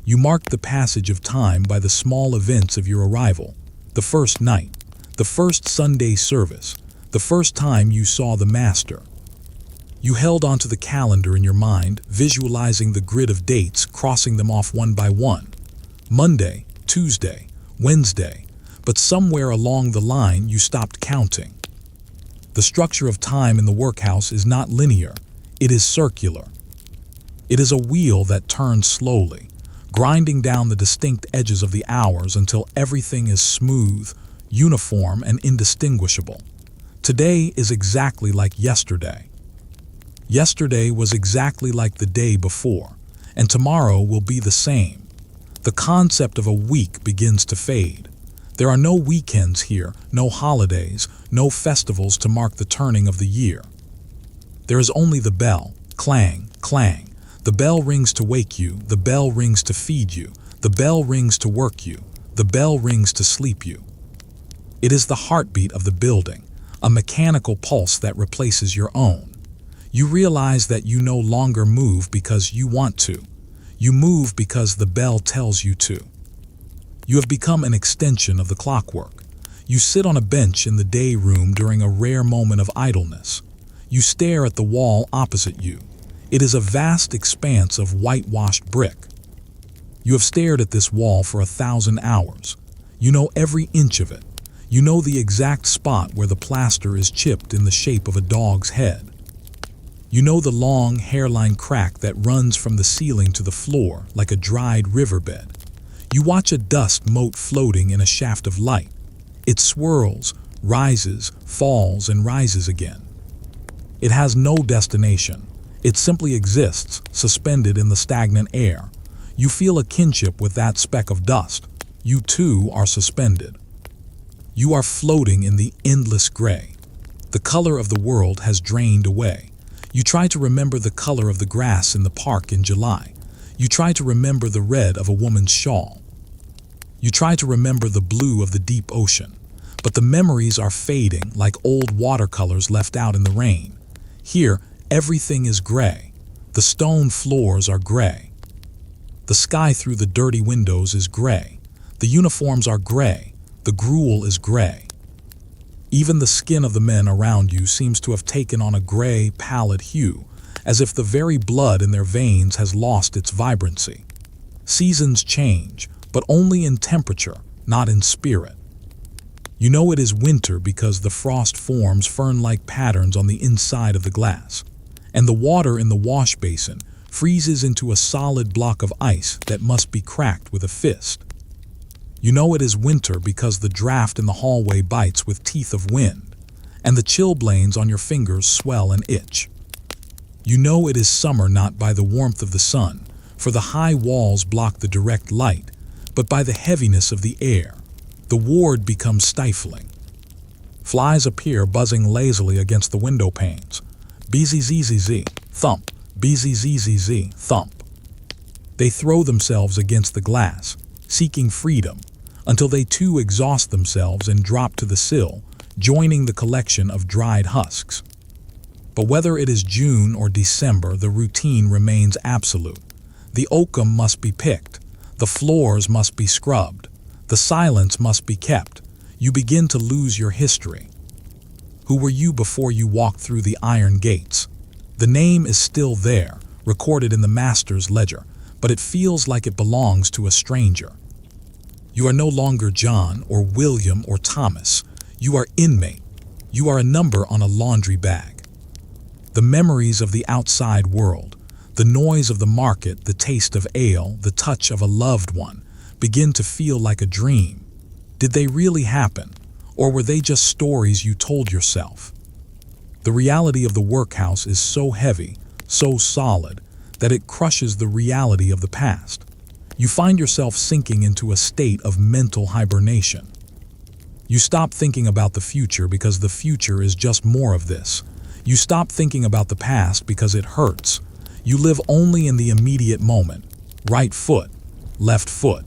You marked the passage of time by the small events of your arrival, the first night, the first Sunday service, the first time you saw the Master. You held onto the calendar in your mind, visualizing the grid of dates, crossing them off one by one. Monday, Tuesday, Wednesday, but somewhere along the line you stopped counting. The structure of time in the workhouse is not linear, it is circular. It is a wheel that turns slowly, grinding down the distinct edges of the hours until everything is smooth, uniform, and indistinguishable. Today is exactly like yesterday. Yesterday was exactly like the day before, and tomorrow will be the same. The concept of a week begins to fade. There are no weekends here, no holidays, no festivals to mark the turning of the year. There is only the bell, clang, clang. The bell rings to wake you, the bell rings to feed you, the bell rings to work you, the bell rings to sleep you. It is the heartbeat of the building, a mechanical pulse that replaces your own. You realize that you no longer move because you want to. You move because the bell tells you to. You have become an extension of the clockwork. You sit on a bench in the day room during a rare moment of idleness. You stare at the wall opposite you. It is a vast expanse of whitewashed brick. You have stared at this wall for 1,000 hours. You know every inch of it. You know the exact spot where the plaster is chipped in the shape of a dog's head. You know the long hairline crack that runs from the ceiling to the floor like a dried riverbed. You watch a dust mote floating in a shaft of light. It swirls, rises, falls, and rises again. It has no destination. It simply exists, suspended in the stagnant air. You feel a kinship with that speck of dust. You too are suspended. You are floating in the endless gray. The color of the world has drained away. You try to remember the color of the grass in the park in July. You try to remember the red of a woman's shawl. You try to remember the blue of the deep ocean. But the memories are fading like old watercolors left out in the rain. Here, everything is gray. The stone floors are gray. The sky through the dirty windows is gray. The uniforms are gray. The gruel is gray. Even the skin of the men around you seems to have taken on a gray, pallid hue, as if the very blood in their veins has lost its vibrancy. Seasons change, but only in temperature, not in spirit. You know it is winter because the frost forms fern-like patterns on the inside of the glass, and the water in the wash basin freezes into a solid block of ice that must be cracked with a fist. You know it is winter because the draft in the hallway bites with teeth of wind, and the chilblains on your fingers swell and itch. You know it is summer not by the warmth of the sun, for the high walls block the direct light, but by the heaviness of the air. The ward becomes stifling. Flies appear buzzing lazily against the window panes. Bzzz, thump, bzzz, thump. They throw themselves against the glass, seeking freedom, until they too exhaust themselves and drop to the sill, joining the collection of dried husks. But whether it is June or December, the routine remains absolute. The oakum must be picked, the floors must be scrubbed, the silence must be kept. You begin to lose your history. Who were you before you walked through the iron gates? The name is still there, recorded in the master's ledger, but it feels like it belongs to a stranger. You are no longer John or William or Thomas. You are inmate. You are a number on a laundry bag. The memories of the outside world, the noise of the market, the taste of ale, the touch of a loved one, begin to feel like a dream. Did they really happen, or were they just stories you told yourself? The reality of the workhouse is so heavy, so solid, that it crushes the reality of the past. You find yourself sinking into a state of mental hibernation. You stop thinking about the future because the future is just more of this. You stop thinking about the past because it hurts. You live only in the immediate moment. Right foot, left foot.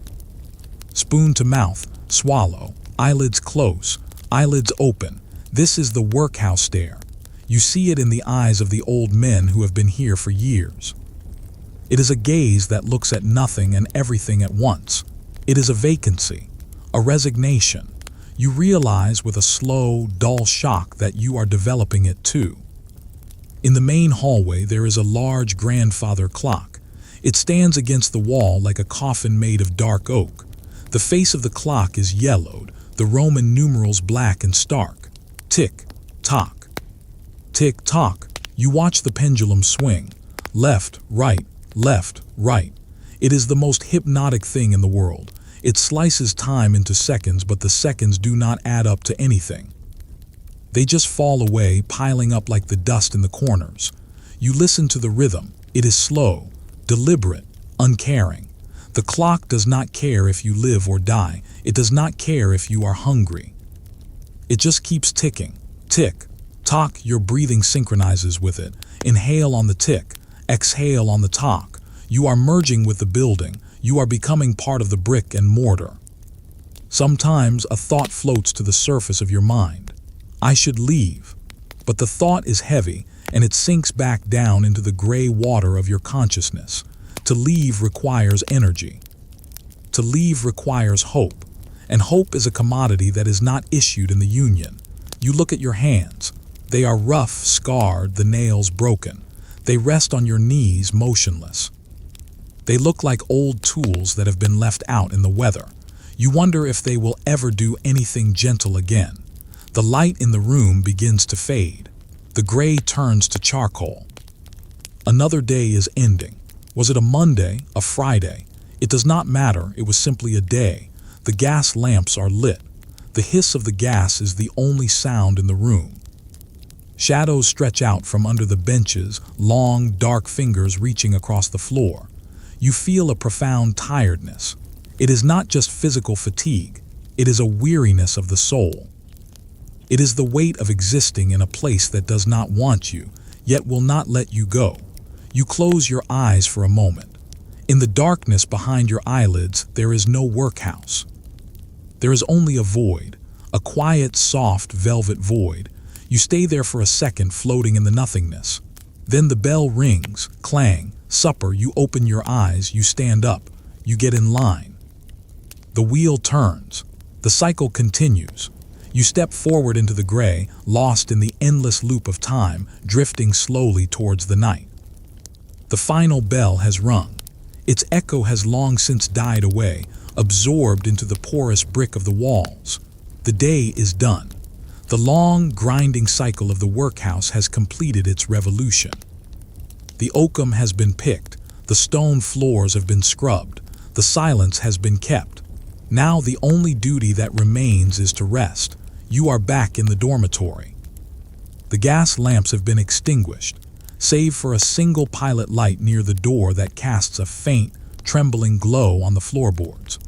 Spoon to mouth, swallow, Eyelids close, eyelids open. This is the workhouse stare. You see it in the eyes of the old men who have been here for years. It is a gaze that looks at nothing and everything at once. It is a vacancy, a resignation. You realize with a slow, dull shock that you are developing it too. In the main hallway there is a large grandfather clock. It stands against the wall like a coffin made of dark oak. The face of the clock is yellowed, the Roman numerals black and stark. Tick, tock. Tick, tock. You watch the pendulum swing. Left, right, left, right. It is the most hypnotic thing in the world. It slices time into seconds, but the seconds do not add up to anything. They just fall away, piling up like the dust in the corners. You listen to the rhythm. It is slow, deliberate, uncaring. The clock does not care if you live or die. It does not care if you are hungry. It just keeps ticking. Tick, tock. Your breathing synchronizes with it. Inhale on the tick, exhale on the tock. You are merging with the building. You are becoming part of the brick and mortar. Sometimes a thought floats to the surface of your mind. I should leave. But the thought is heavy, and it sinks back down into the gray water of your consciousness. To leave requires energy. To leave requires hope. And hope is a commodity that is not issued in the Union. You look at your hands. They are rough, scarred, the nails broken. They rest on your knees, motionless. They look like old tools that have been left out in the weather. You wonder if they will ever do anything gentle again. The light in the room begins to fade. The gray turns to charcoal. Another day is ending. Was it a Monday, a Friday? It does not matter, it was simply a day. The gas lamps are lit. The hiss of the gas is the only sound in the room. Shadows stretch out from under the benches, long, dark fingers reaching across the floor. You feel a profound tiredness. It is not just physical fatigue. It is a weariness of the soul. It is the weight of existing in a place that does not want you, yet will not let you go. You close your eyes for a moment. In the darkness behind your eyelids, there is no workhouse. There is only a void, a quiet, soft, velvet void. You stay there for a second, floating in the nothingness. Then the bell rings, clang, supper. You open your eyes, you stand up, you get in line. The wheel turns. The cycle continues. You step forward into the gray, lost in the endless loop of time, drifting slowly towards the night. The final bell has rung. Its echo has long since died away, absorbed into the porous brick of the walls. The day is done. The long, grinding cycle of the workhouse has completed its revolution. The oakum has been picked, the stone floors have been scrubbed, the silence has been kept. Now the only duty that remains is to rest. You are back in the dormitory. The gas lamps have been extinguished, save for a single pilot light near the door that casts a faint, trembling glow on the floorboards.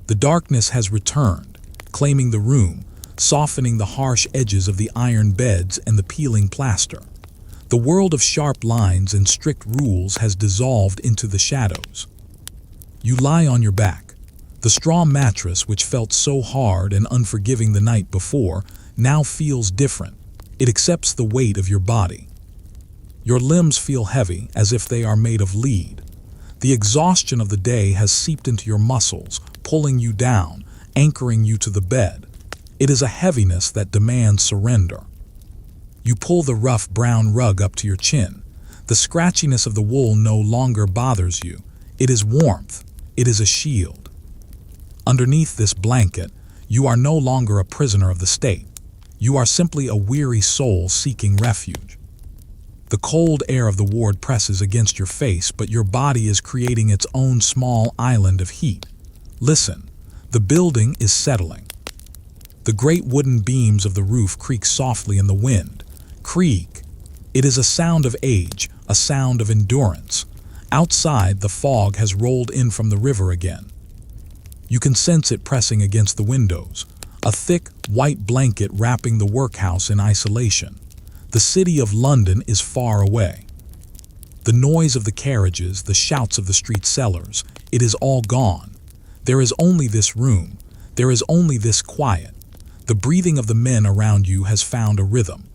The darkness has returned, claiming the room, softening the harsh edges of the iron beds and the peeling plaster. The world of sharp lines and strict rules has dissolved into the shadows. You lie on your back. The straw mattress, which felt so hard and unforgiving the night before, now feels different. It accepts the weight of your body. Your limbs feel heavy, as if they are made of lead. The exhaustion of the day has seeped into your muscles, pulling you down, anchoring you to the bed. It is a heaviness that demands surrender. You pull the rough brown rug up to your chin. The scratchiness of the wool no longer bothers you. It is warmth. It is a shield. Underneath this blanket, you are no longer a prisoner of the state. You are simply a weary soul seeking refuge. The cold air of the ward presses against your face, but your body is creating its own small island of heat. Listen, the building is settling. The great wooden beams of the roof creak softly in the wind. Creak. It is a sound of age, a sound of endurance. Outside, the fog has rolled in from the river again. You can sense it pressing against the windows, a thick, white blanket wrapping the workhouse in isolation. The city of London is far away. The noise of the carriages, the shouts of the street sellers, it is all gone. There is only this room, There is only this quiet. The breathing of the men around you has found a rhythm.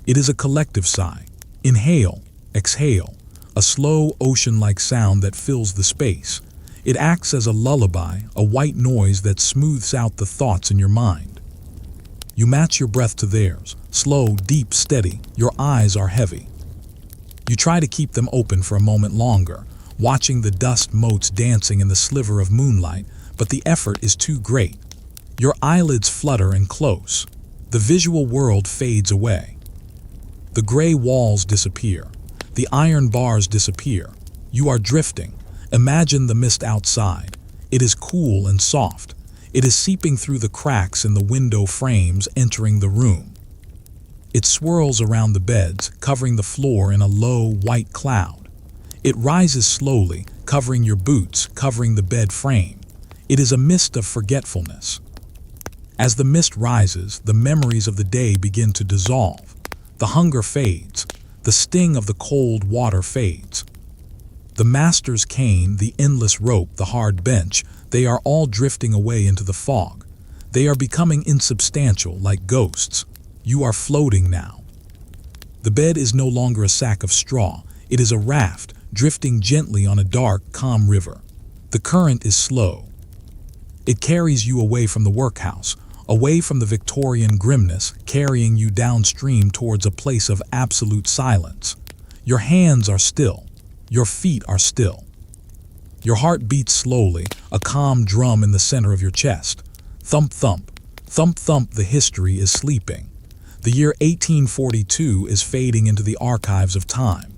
It is a collective sigh. Inhale, exhale, a slow ocean-like sound that fills the space. It acts as a lullaby, a white noise that smooths out the thoughts in your mind. You match your breath to theirs, slow, deep, steady. Your eyes are heavy. You try to keep them open for a moment longer, watching the dust motes dancing in the sliver of moonlight, but the effort is too great. Your eyelids flutter and close. The visual world fades away. The gray walls disappear. The iron bars disappear. You are drifting. Imagine the mist outside. It is cool and soft. It is seeping through the cracks in the window frames, entering the room. It swirls around the beds, covering the floor in a low, white cloud. It rises slowly, covering your boots, covering the bed frame. It is a mist of forgetfulness. As the mist rises, the memories of the day begin to dissolve. The hunger fades. The sting of the cold water fades. The master's cane, the endless rope, the hard bench, they are all drifting away into the fog. They are becoming insubstantial, like ghosts. You are floating now. The bed is no longer a sack of straw. It is a raft, drifting gently on a dark, calm river. The current is slow. It carries you away from the workhouse, away from the Victorian grimness, carrying you downstream towards a place of absolute silence. Your hands are still. Your feet are still. Your heart beats slowly, a calm drum in the center of your chest. Thump, thump, thump, thump, the history is sleeping. The year 1842 is fading into the archives of time.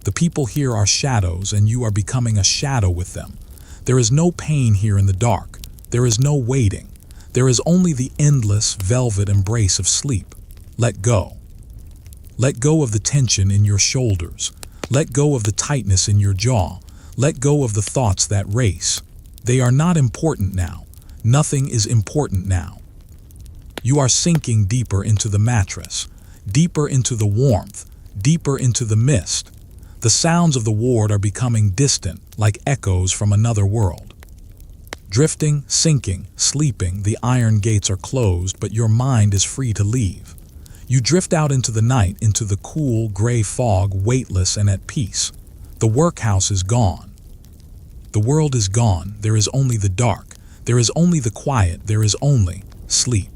The people here are shadows, and you are becoming a shadow with them. There is no pain here in the dark. There is no waiting. There is only the endless, velvet embrace of sleep. Let go. Let go of the tension in your shoulders. Let go of the tightness in your jaw. Let go of the thoughts that race. They are not important now. Nothing is important now. You are sinking deeper into the mattress, deeper into the warmth, deeper into the mist. The sounds of the ward are becoming distant, like echoes from another world. Drifting, sinking, sleeping, the iron gates are closed, but your mind is free to leave. You drift out into the night, into the cool, gray fog, weightless and at peace. The workhouse is gone. The world is gone. There is only the dark. There is only the quiet. There is only sleep.